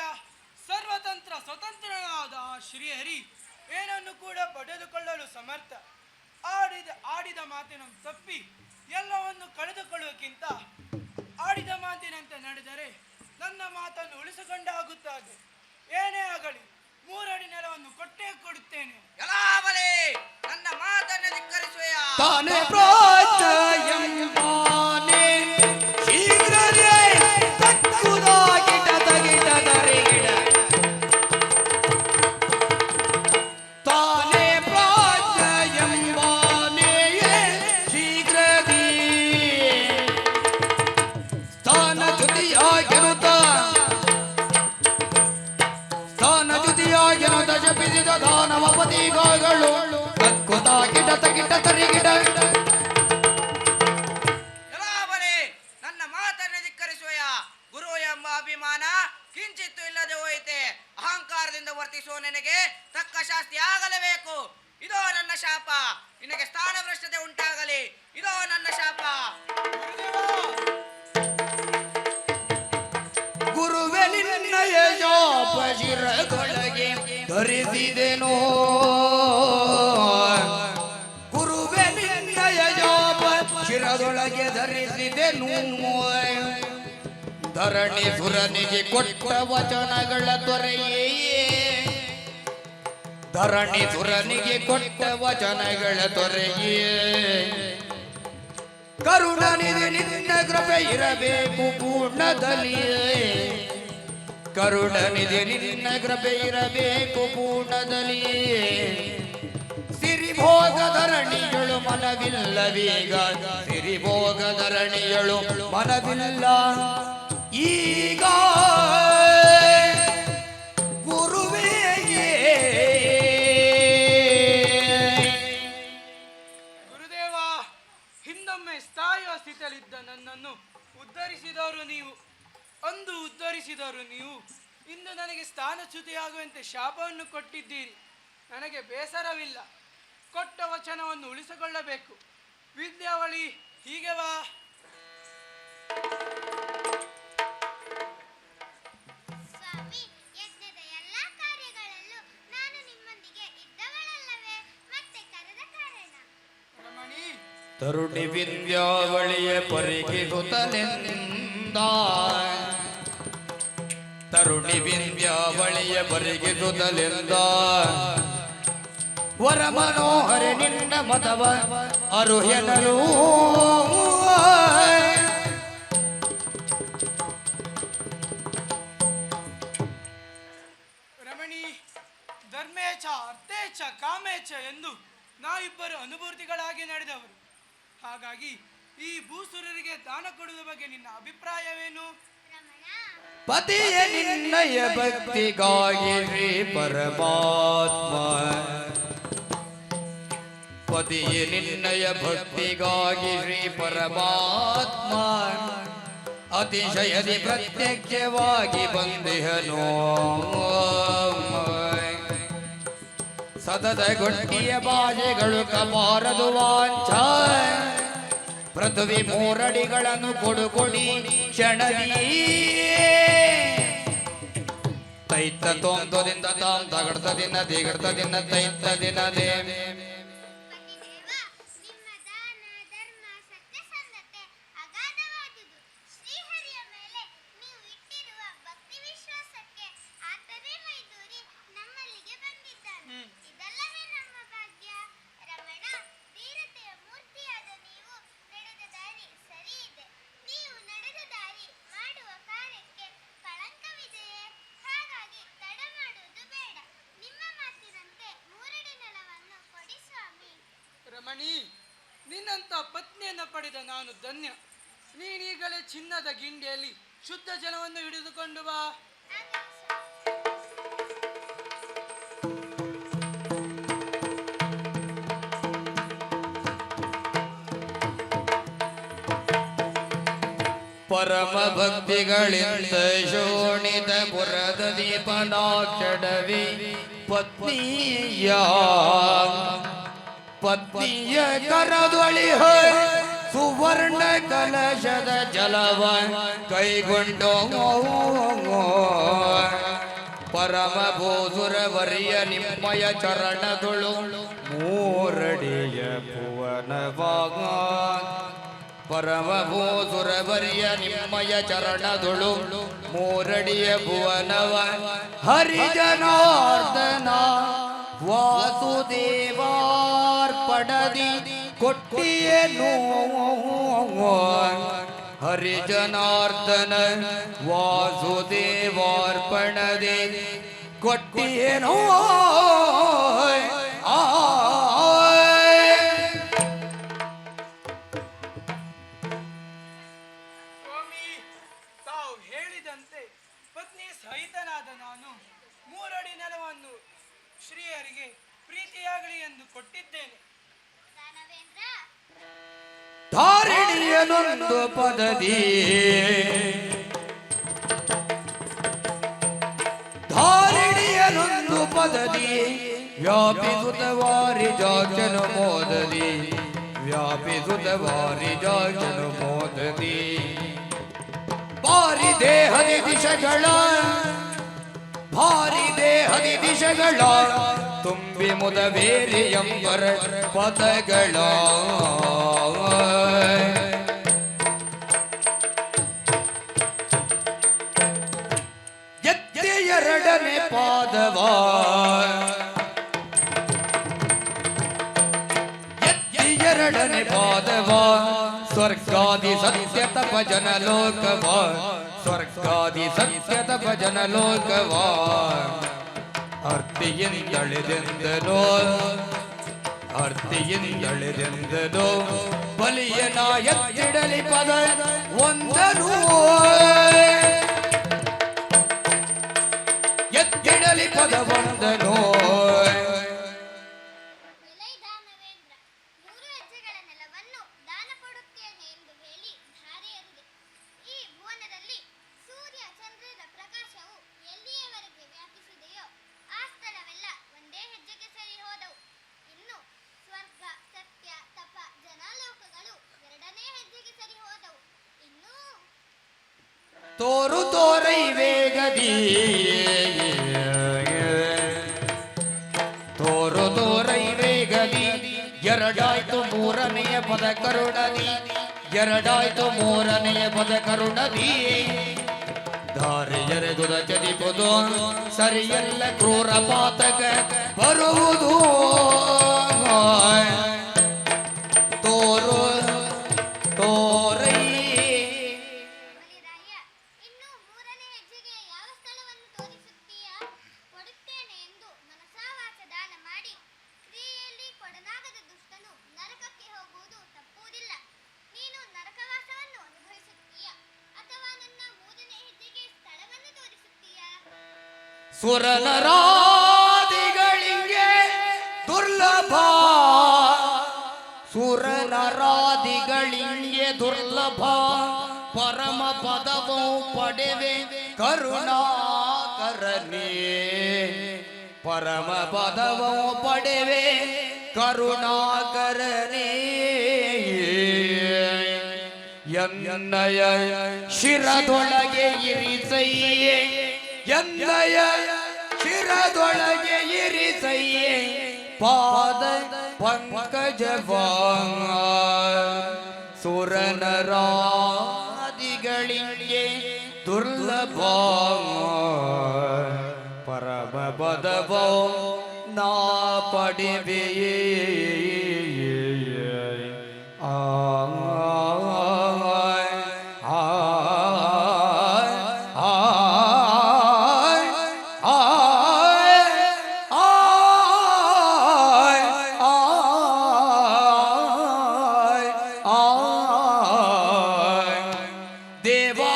ಸರ್ವತಂತ್ರ ಸ್ವತಂತ್ರನಾದ ಆ ಶ್ರೀಹರಿ ಏನನ್ನು ಕೂಡ ಪಡೆದುಕೊಳ್ಳಲು ಸಮರ್ಥ. ಆಡಿದ ಮಾತಿನಂತೆ ತಪ್ಪಿ ಎಲ್ಲವನ್ನು ಕಳೆದುಕೊಳ್ಳುವಕ್ಕಿಂತ ಆಡಿದ ಮಾತಿನಂತೆ ನಡೆದರೆ ನನ್ನ ಮಾತನ್ನು ಉಳಿಸಿಕೊಂಡಾಗುತ್ತದೆ. ಏನೇ ಆಗಲಿ 3 ಅಡಿ ನೆಲವನ್ನು ಕೊಟ್ಟೇ ಕೊಡುತ್ತೇನೆ. ಎಲ್ಲಾ ಬಲಿ, ನನ್ನ ಮಾತನ್ನು ಧಿಕ್ಕರಿಸುವೆಯ? ತಾನೇ ಪ್ರಾಚಯಂಬಾನೆ ಶೀಘ್ರವೇ ತಕ್ಕುದಾಗಿಟ ತಗಿಟ ತರಿಗಿಡ ತಾನೇ ಪ್ರಾಚಯಂಬಾನೆ ಶೀಘ್ರವೇ ಸ್ಥಾನ ಚ್ಯುತಿಯಾಗಿರುತ್ತ ದಶಪಿಸಿದ ದಾನವ ಪತಿಗಳು ತಕ್ಕುದಾಗಿಟ ತಗಿಟ ತರಿಗಿಡ. ಎಲ್ಲಾ ಬಲಿ, ನನ್ನ ಮಾತನ್ನು ಧಿಕ್ಕರಿಸುವೆಯ? ಗುರು ಎಂಬ ಅಭಿಮಾನ ಕಿಂಚಿತ್ತು ಇಲ್ಲದೆ ಹೋಯಿತೆ. ಅಹಂಕಾರದಿಂದ ವರ್ತಿಸುವ ನಿನಗೆ ತಕ್ಕ ಶಾಸ್ತಿ ಆಗಲೇಬೇಕು. ಇದೋ ನನ್ನ ಶಾಪ. ನಿನಗೆ ಸ್ಥಾನಭ್ರಷ್ಟತೆ ಉಂಟಾಗಲಿ. ಇದೋ ನನ್ನ ಶಾಪ. ಗುರುದೇವ, ಧರಿಸಿದೆನೋ ಗುರುವೆ ನಿನ್ನಯ ಜಾಪ ಶಿರದೊಳಗೆ ಧರಿಸಿದೆನು ಧರಣಿ ಸುರನಿಗೆ ಕೊಟ್ಟ ವಚನಗಳ ದೊರೆಯೇ ಧರಣಿ ಸುರನಿಗೆ ಕೊಟ್ಟ ವಚನಗಳ ದೊರೆಯೇ ಕರುಣನಿಗೆ ನಿನ್ನ ಕೃಪೆ ಇರಬೇಕು ಪೂರ್ಣದಲ್ಲಿಯೇ ಕರುಣನಿಗೆ ನಿನ್ನ ಕೃಪೆ ಇರಬೇಕು ಪೂರ್ಣದಲ್ಲಿಯೇ ಸಿರಿಭೋಗ ಧರಣಿಗಳು ಮನವಿಲ್ಲವೀಗ ಸಿರಿಭೋಗ ಧರಣಿಗಳು ಮನವಿಲ್ಲ ಈಗ ಗುರುವೇ ಗುರುದೇವ, ಹಿಂದೊಮ್ಮೆ ಸ್ಥಾಯಿಯ ಸ್ಥಿತಿಯಲ್ಲಿದ್ದ ನನ್ನನ್ನು ಉದ್ಧರಿಸಿದವರು ನೀವು, ಅಂದು ಉದ್ಧರಿಸಿದವರು ನೀವು. ಇಂದು ನನಗೆ ಸ್ಥಾನಚ್ಯುತಿಯಾಗುವಂತೆ ಶಾಪವನ್ನು ಕೊಟ್ಟಿದ್ದೀರಿ. ನನಗೆ ಬೇಸರವಿಲ್ಲ. ಕೊಟ್ಟ ವಚನವನ್ನು ಉಳಿಸಿಕೊಳ್ಳಬೇಕು. ವಿದ್ಯಾವಳಿ, ಹೀಗೆ ವಾ. ಸ್ವಾಮಿ, ಯಜ್ಞದ ಎಲ್ಲಾ ಕಾರ್ಯಗಳಲ್ಲೂ ನಾನು ನಿಮ್ಮೊಂದಿಗೆ ಇದ್ದವಳಲ್ಲವೇ? ಮತ್ತೆ ಕರೆದ ಕಾರಣ? ರಮಣಿ, ತರುಣಿ ವಿದ್ಯಾವಳಿಯ ಪರಿಗಿಸುತ್ತಲೆಂದ ತರುಣಿ ವಿದ್ಯಾವಳಿಯ ಪರಿಗಿಸುತ್ತಲೆಂದ ವರ ಮನೋಹರ ನಿನ್ನ ಮತವ ಅರುಹೆನರು ರಮಣಿ, ಧರ್ಮೇಚ್ಛ ಅರ್ಥೇಚ್ಛ ಕಾಮೇಚ್ಛ ಎಂದು ನಾವಿಬ್ಬರು ಅನುಭೂತಿಗಳಾಗಿ ನಡೆದವರು. ಹಾಗಾಗಿ ಈ ಭೂಸುರರಿಗೆ ದಾನ ಕೊಡುವ ಬಗ್ಗೆ ನಿನ್ನ ಅಭಿಪ್ರಾಯವೇನು? ರಮಣ, ಪತಿಯ ನಿನ್ನಯ ಭಕ್ತಿಗಾಗಿ ಶ್ರೀ ಪರಮಾತ್ಮ ಪತಿಯ ನಿನ್ನಯ ಭಕ್ತಿಗಾಗಿ ಶ್ರೀ ಪರಮಾತ್ಮ ಅತಿಶಯದಿ ಪ್ರತ್ಯಕ್ಷವಾಗಿ ಬಂದಿಹನು ಸತತ ಗೊಟ್ಟಿಯ ಬಾಜೆಗಳು ಕಮಾರದು ವಾಂಛ ಪೃಥ್ವಿ ಮೂರಡಿಗಳನ್ನು ಕೊಡುಕೊಡಿ ಕ್ಷಣದಿ ತೈತ ತೋಂತದಿಂದ ತಾಂ ತಗಡ್ತದಿನ ದಿಗಡ್ತದಿನ ತೈತ ದಿನದೇ ಪತಿದೇವ, ನಿಮ್ಮ ದಾನ ಧರ್ಮ ಸತ್ಯಸಂಧತೆ ಅಗಾಧವಾದುದು. ಶ್ರೀಹರಿಯ ಮೇಲೆ ನೀವು ಇಟ್ಟಿರುವ ಭಕ್ತಿ ವಿಶ್ವಾಸಕ್ಕೆ ಆತನೇ ಮೈದೂರಿ ನಮ್ಮಲ್ಲಿಗೆ ಬಂದಿದ್ದಾನೆ. ಇದಲ್ಲವೇ ನಮ್ಮ ಭಾಗ್ಯ. ರಮಣ, ಧೀರತೆಯ ಮೂರ್ತಿಯಾದ ನೀವು ನಡೆದ ದಾರಿ ಸರಿ ಇದೆ. ನೀವು ನಡೆದ ದಾರಿ ಮಾಡುವ ಕಾರ್ಯಕ್ಕೆ ಕಳಂಕವಿದೆಯೇ? ಹಾಗಾಗಿ ತಡ ಮಾಡುವುದು ಬೇಡ. ನಿಮ್ಮ ಮಾತಿನಂತೆ ಮೂರಡಿ ನೆಲವನ್ನು ಕೊಡಿ ಸ್ವಾಮಿ. ರಮಣಿ, ನಿನ್ನಂತ ಪತ್ನಿಯನ್ನು ಪಡೆದ ನಾನು ಧನ್ಯ. ನೀನೀಗಲೇ ಚಿನ್ನದ ಗಿಂಡಿಯಲ್ಲಿ ಶುದ್ಧ ಜಲವನ್ನು ಹಿಡಿದುಕೊಂಡು ಬಾ. ಆಗಲಿ ಸ್ವಾಮಿ. ಪರಮ ಭಕ್ತಿಗಳಿಂದ ಶೋಣಿತ ಪುರದ ದೀಪನಾಕ್ಷಡವಿ ಪತ್ನಿಯ ಕರದೊಳಿಹ ಸುವರ್ಣ ಕಲಶದ ಜಲವ ಕೈಗೊಂಡು ಪರಮ ಭೂಸುರವರಿಯ ನಿಮ್ಮಯ ಚರಣದೊಳು ಮೂರಡಿಯ ಭುವನವಾಗ ಪರಮ ಭೂಸುರವರಿಯ ನಿಮ್ಮಯ ಚರಣದೊಳು ಮೂರಡಿಯ ಭುವನವ ಹರಿಜನಾರ್ದನ ವಾಸುದೇವಾರ್ಪಣದಿ ಕೊಟ್ಟಿಯೇನು ಹರಿಜನಾರ್ದನ ವಾಸುದೇವಾರ್ಪಣದಿ ಕೊಟ್ಟಿಯೇನೋ ಸ್ವಾಮಿ, ತಾವು ಹೇಳಿದಂತೆ ಪತ್ನಿ ಸಹಿತನಾದ ನಾನು ಮೂರಡಿ ನೆಲವನ್ನು ಶ್ರೀಹರಿಗೆ ಪ್ರೀತಿಯಾಗಲಿ ಎಂದು ಕೊಟ್ಟಿದ್ದೇನೆ. ದಾನವೇಂದ್ರ, ಧಾರಿಣಿಯನೊಂದು ಪದದಿ ಧಾರಿಣಿಯನೊಂದು ಪದದಿ ವ್ಯಾಪಿಸುತ್ತ ವಾರಿಜಾಕ್ಷನು ಮೋದದಿ ವ್ಯಾಪಿಸುತ್ತ ವಾರಿಜಾಕ್ಷನು ಮೋದದಿ ಬಾರಿ ದೇಹದಿ ದಿಶಗಳ ಭಾರಿ ದೇಹದಿ ದಿಶಗಳ ತುಂಬಿ ಮುದವೇರಿ ಎಂಬರ ಪದಗಳ ಎತ್ತಿ ಎರಡನೇ ಪಾದವ ಎತ್ತಿ ಎರಡನೇ ಪಾದವ ಸ್ವರ್ಗಾದಿ ಸತ್ಯತ ಭಜನ ಲೋಕವ ಸ್ವರ್ಗಾದಿ ಸತ್ಯದ ಭಜನ ಲೋಕವ ಅರ್ತಿಯಿಂದಳೆದೆಂದನೋ ಅರ್ತಿಯಿಂದಳೆದೆಂದನೋ ಬಲಿಯನ ಎತ್ತಿಡಲಿ ಪದ ಒಂದನು ಎತ್ತಿಡಲಿ ಪದ ಒಂದನು ಎಲೈ ದಾನವೇಂದ್ರ, 3 ಹೆಜ್ಜೆಗಳ ನೆಲವನ್ನು ದಾನ ಕೊಡುತ್ತೇನೆ ಎಂದು ಹೇಳಿ ಧಾರೆ ಎರೆದೆ. ಈ ಭುವನದಲ್ಲಿ ಸೂರ್ಯ ಚಂದ್ರರ ಪ್ರಕಾಶವು ಎಲ್ಲಿಯವರೆಗೆ ವ್ಯಾಪಿಸಿದೆಯೋ ಆ ಸ್ಥಳವೆಲ್ಲ ಒಂದೇ ಹೆಜ್ಜೆಗೆ ಸರಿ ಹೋದವು. ಇನ್ನು ಸ್ವರ್ಗ, ಸತ್ಯ, ತಪ, ಜನಾಲೋಕಗಳು 2ನೇ ಹೆಜ್ಜೆಗೆ ಸರಿ ಹೋದವು. ಇನ್ನು ತೋರು ತೋರೈ ವೇಗದಿ ತೋರು ತೋರೈ ವೇಗದಿ ಎರಡಾಯ್ತು ಮೂರನೆಯ ಪದ ಕರುಣದಿ ಎರಡಾಯ್ತು ಮೂರನೆಯ ಪದ ಕರುಣದಿ ದಾರಿ ಎರೆದುದ ಚದಿಪುದು ಸರಿಯಲ್ಲ ಕ್ರೂರ ಪಾತಕ ಬರುವುದು ತೋರು ತೋರೈ ಬಲಿರಾಯ, ಇನ್ನು 3ನೇ ಹೆಜ್ಜೆಗೆ ಯಾವ ಸ್ಥಳವನ್ನು ತೋರಿಸುತ್ತೀಯಾ? ಕೊಡುತ್ತೇನೆ ಎಂದು ಮನಸಾವಾಚ ದಾನ ಮಾಡಿ ಕ್ರಿಯೆಯಲ್ಲಿ ಕೊಡನಾಗದ ದುಷ್ಟನು ನರಕಕ್ಕೆ ಹೋಗುವುದು ತಪ್ಪುವುದಿಲ್ಲ. ನೀನು ನರಕವಾಸವನ್ನು ಅನುಭವಿಸುತ್ತೀಯಾ ಅಥವಾ ನನ್ನ 3ನೇ ಹೆಜ್ಜೆಗೆ ಸ್ಥಳವನ್ನು ತೋರಿಸುತ್ತೀಯಾ? ಸುರನರಾದಿಗಳಿಗೆ ದುರ್ಲಭ ಸುರನರಾದಿಗಳಿಗೆ ದುರ್ಲಭ ಪರಮ ಪದವೋ ಪಡೆವೆ ಕರುಣಾಕರನೇ ಪರಮ ಪದವೋ ಪಡೆವೆ ಕರುಣಾಕರನೇ ಎನ್ನಯ ಶಿರದೊಳಗೆ ಇರಿಸಯ್ಯೆ ಎನ್ನಯ ಶಿರದೊಳಗೆ ಇರಿಸಯ್ಯೆ ಪಾದ ಪಂಕಜವ ಸುರನರಾದಿಗಳಿಗೆ ದುರ್ಲಭ ಪರಮ ಪದವ ನಾ ಪಡೆವೆಯೇ ಆ ದೇವಾ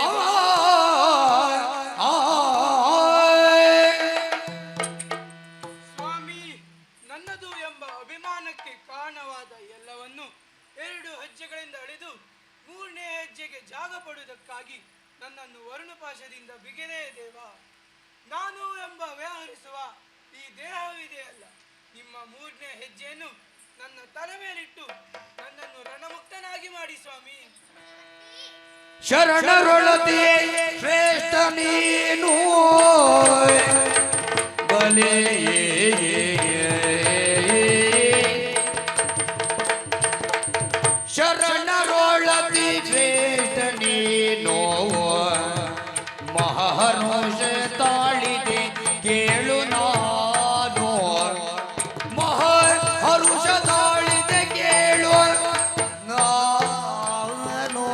ಸ್ವಾಮಿ, ನನ್ನದು ಎಂಬ ಅಭಿಮಾನಕ್ಕೆ ಕಾರಣವಾದ ಎಲ್ಲವನ್ನು 2 ಹೆಜ್ಜೆಗಳಿಂದ ಅಳೆದು 3ನೇ ಹೆಜ್ಜೆಗೆ ಜಾಗ ಪಡುವುದಕ್ಕಾಗಿ ನನ್ನನ್ನು ವರುಣಪಾಶದಿಂದ ಬಿಗಿದೆಯೇ ದೇವ. ನಾನು ಎಂಬ ವ್ಯವಹರಿಸುವ ಈ ದೇಹವಿದೆಯಲ್ಲ, ನಿಮ್ಮ 3ನೇ ಹೆಜ್ಜೆಯನ್ನು ನನ್ನ ತಲೆ ಮೇಲಿಟ್ಟು ನನ್ನನ್ನು ರಣಮುಕ್ತನಾಗಿ ಮಾಡಿ ಸ್ವಾಮಿ. ಶರಣರೊಳತಿ ಶ್ರೇಷ್ಠ ನೀನು ಬಲೆ ಶರಣರೊಳತಿ ಶ್ರೇಷ್ಠ ನೀನು ಮಹಾರೋಷ ತಾಳಿದೆ ಕೇಳು ನಾನು ಮಹಾರುಷ ತಾಳಿದೆ ಕೇಳು ನಾನು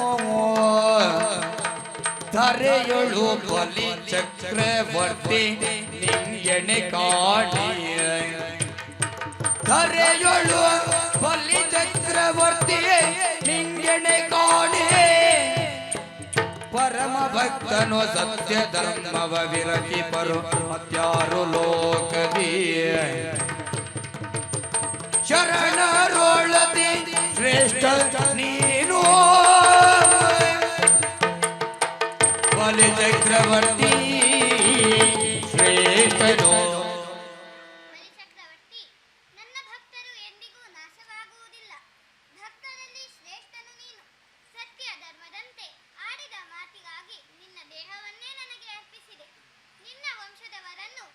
ಧರೆಯೊಳು ಬಲಿ ಚಕ್ರವರ್ತಿ ನಿಂಗೆಣೆ ಕಾಣಿ ಧರೆಯೊಳು ಬಲಿ ಚಕ್ರವರ್ತಿ ನಿಂಗೆಣೆ ಕಾಣಿ ಪರಮ ಭಕ್ತನು ಸತ್ಯ ಧರ್ಮವ ವಿರತಿ ಪರು ಮತ್ಯಾರು ಲೋಕದಿ ಶರಣರೊಳತಿ ಶ್ರೇಷ್ಠ ನೀನು ಬಲಿ ಚಕ್ರವರ್ತಿ ಶ್ರೇಷ್ಠನು ಬಲಿಚಕ್ರವರ್ತಿ, ನನ್ನ ಭಕ್ತರು ಎಂದಿಗೂ ನಾಶವಾಗುವುದಿಲ್ಲ. ಭಕ್ತರಲ್ಲಿ ಶ್ರೇಷ್ಠನು ನೀನು. ಸತ್ಯ ಧರ್ಮದಂತೆ ಆಡಿದ ಮಾತಿಗಾಗಿ ನಿನ್ನ ದೇಹವನ್ನೇ ನನಗೆ ಅರ್ಪಿಸಿದೆ. ನಿನ್ನ ವಂಶದವರನ್ನು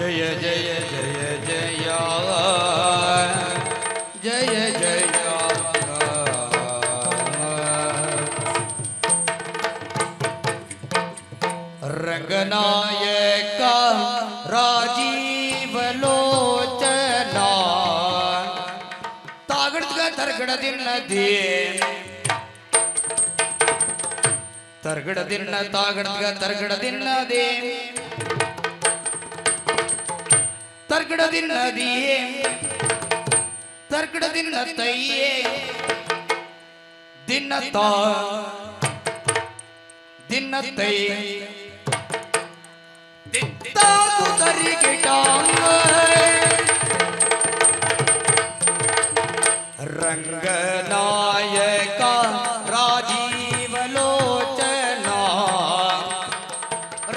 ಜಯ ಜಯ ಜಯ ಜಯ ಜಯ ಜಯ ರಂಗನಾಯಕ ರಾಜೀವಲೋಚನ ತಾಗಡ್ಗ ತರ್ಗಡದಿನ್ನದೇ ತರ್ಗಡದಿನ್ನ ತಾಗಡ್ಗ ತರ್ಗಡದಿನ್ನದೇ ತರ್ಗಡದಿನ್ನದಿಯೇ ತರ್ಗಡದಿನ್ನ ತೈಯೇ ದಿನ್ನತ ದಿನ್ನತೈ ತಾಕು ತರಿಗಿಟಾಂಗ ರಂಗನಾಯಕ ರಾಜೀವಲೋಚನ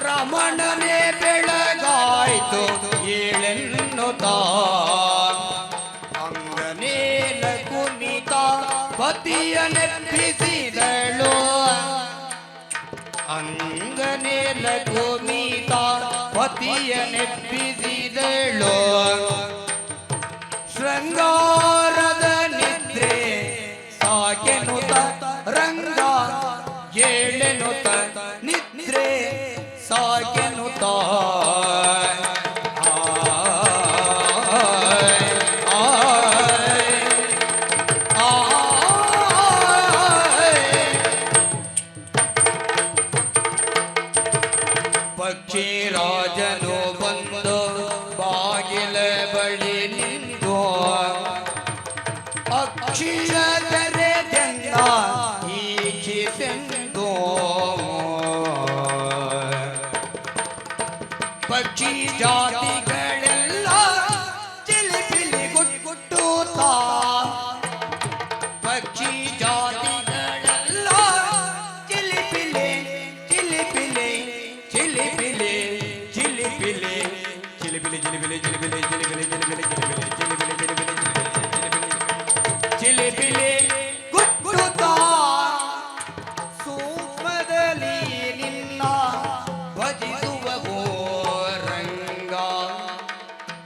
ರಮಣನೆ ಬೆಳಗಾಯ್ತು ಏಳೆನ್ನುತ್ತ ಅಂಗನೇಲ ಕುಣಿತ ಪತಿಯ ನೆಪ್ಪಿಸಿದಳು ಅಂಗನೇಲ ಕುಣಿತ ಪತಿಯ ನೆಪ್ಪಿಸಿದಳು ಶೃಂಗಾರದ ನಿದ್ರೆ ಸಾಕೆನುತ ರಂಗ ಏಳೆನುತ ನಿದ್ರೆ ಸಾಕೆನುತ ಪಕ್ಷಿ ರಾಜನು ಬಂದು ಬಾಗಿಲ ಬಳಿ ನಿಂತು ಅಕ್ಷಿಯ ತೆರೆದೆಂದ ಈಕ್ಷಿಸೆಂದು ಪಕ್ಷಿ ಜಾತಿಗಳೆಲ್ಲ ಚಿಲಿಪಿಲಿ ಗುಟ್ಟುತ್ತಾ ಪಕ್ಷಿ ಜಾತಿಗಳೆಲ್ಲ ಚಿಲಿಪಿಲಿ ಚಿಲಿಪಿಲಿ ಚಿಲಿಪಿಲಿ ಚಿಲಿಪಿಲಿ ಚಿಲಿಪಿಲಿ ಚಿಲಿಪಿಲಿ ಚಿಲಿಪಿಲಿ ಚಿಲಿಪಿಲಿ ಚಿಲಿಪಿಲಿ ಚಿಲಿಪಿಲಿ ಗುಟ್ಟುತ್ತಾ ಸೂಕ್ಷ್ಮದಲ್ಲಿ ನಿನ್ನ ಭಜಿಸುವವೋ ರಂಗ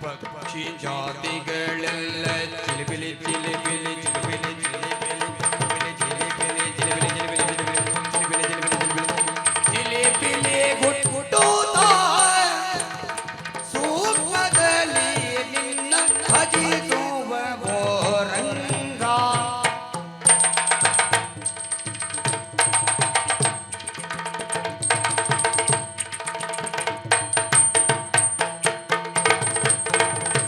ಪಕ್ಷಿ ಜಾತಿಗಳೆಲ್ಲ ಚಿಲಿಪಿಲಿ ಚಿಲಿಪಿಲಿ ಚಿಲಿಪಿಲಿ ಚಿಲಿಪಿಲಿ ಚಿಲಿಪಿಲಿ ಚಿಲಿಪಿಲಿ ಚಿಲಿಪಿಲಿ ಗುಟ್ಟುತ್ತಾ ಸೂಕ್ಷ್ಮದಲ್ಲಿ ನಿನ್ನ ಭಜಿಸುವವೋ ರಂಗ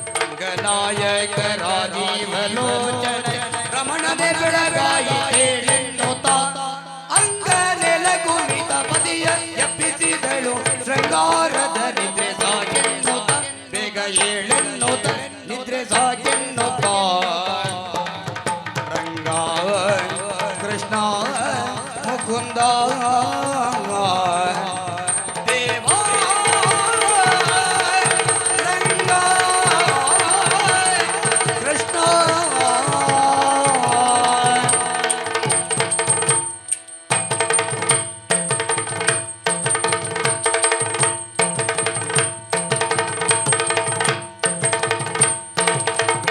ರಂಗನಾಯಕ ರಾಜೀವಲೋಚನ ರಮಣನೆ ಬೆಳಗಾಯಿ ಏಳೆನ್ನುತ್ತ ಅಂಗನೆಲ ಕುಣಿತ ಪದಿಯ ಎಪ್ಪಿಸಿದಳು ಶೃಂಗಾರದ ನಿದ್ರೆ ಸಾಗೆನ್ನುತ್ತ ಬೇಗ ಏಳೆನ್ನುತ್ತ ನಿದ್ರೆ ಸಾಗೆನ್ನುತ್ತ ರಂಗ ಕೃಷ್ಣ ಮುಕುಂದ ದೇವಾ ರಂಗ ಕೃಷ್ಣ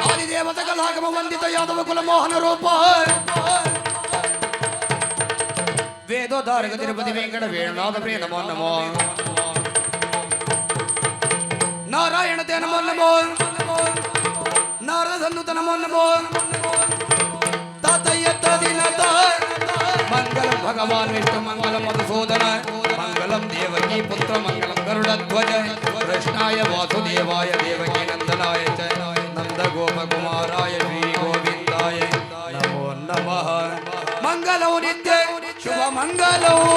ಆದಿದೇವತೆಗಳಾಗಮ ವಂದಿತ ಯಾದವ ಕುಲ ಮೋಹನ ರೂಪ ವೇದೋದ್ಧಾರಕ ತಿರುಪತಿ ವೆಂಕಟ ವೇಣುನಾಥ ಪ್ರಿಯ ನಮೋ ನಮೋ ನಾರಾಯಣ ತೇ ನಮೋ ನಮೋ ನಾರದನ್ನುತ ನಮೋ ನಮೋ ತಾತಯ್ಯ ತದಿನತ ಮಂಗಲಂ ಭಗವಾನ್ ವಿಷ್ಣು ಮಂಗಲಂ ಮಧುಸೂದನ ಮಂಗಲಂ ದೇವಕೀ ಪುತ್ರ ಮಂಗಲಂ ಗರುಡಧ್ವಜ ಕೃಷ್ಣಾಯ ವಾಸುದೇವಾಯ ದೇವಕೀ ನಂದನಾಯ ಚ ನಂದ ಗೋಪಕುಮಾರಾಯ ಶ್ರೀ ಗೋವಿಂದಾಯ ನಮೋ ನಮಃ ಮಂಗಲವು ನಿತ್ಯ ಶುಭ ಮಂಗಲವು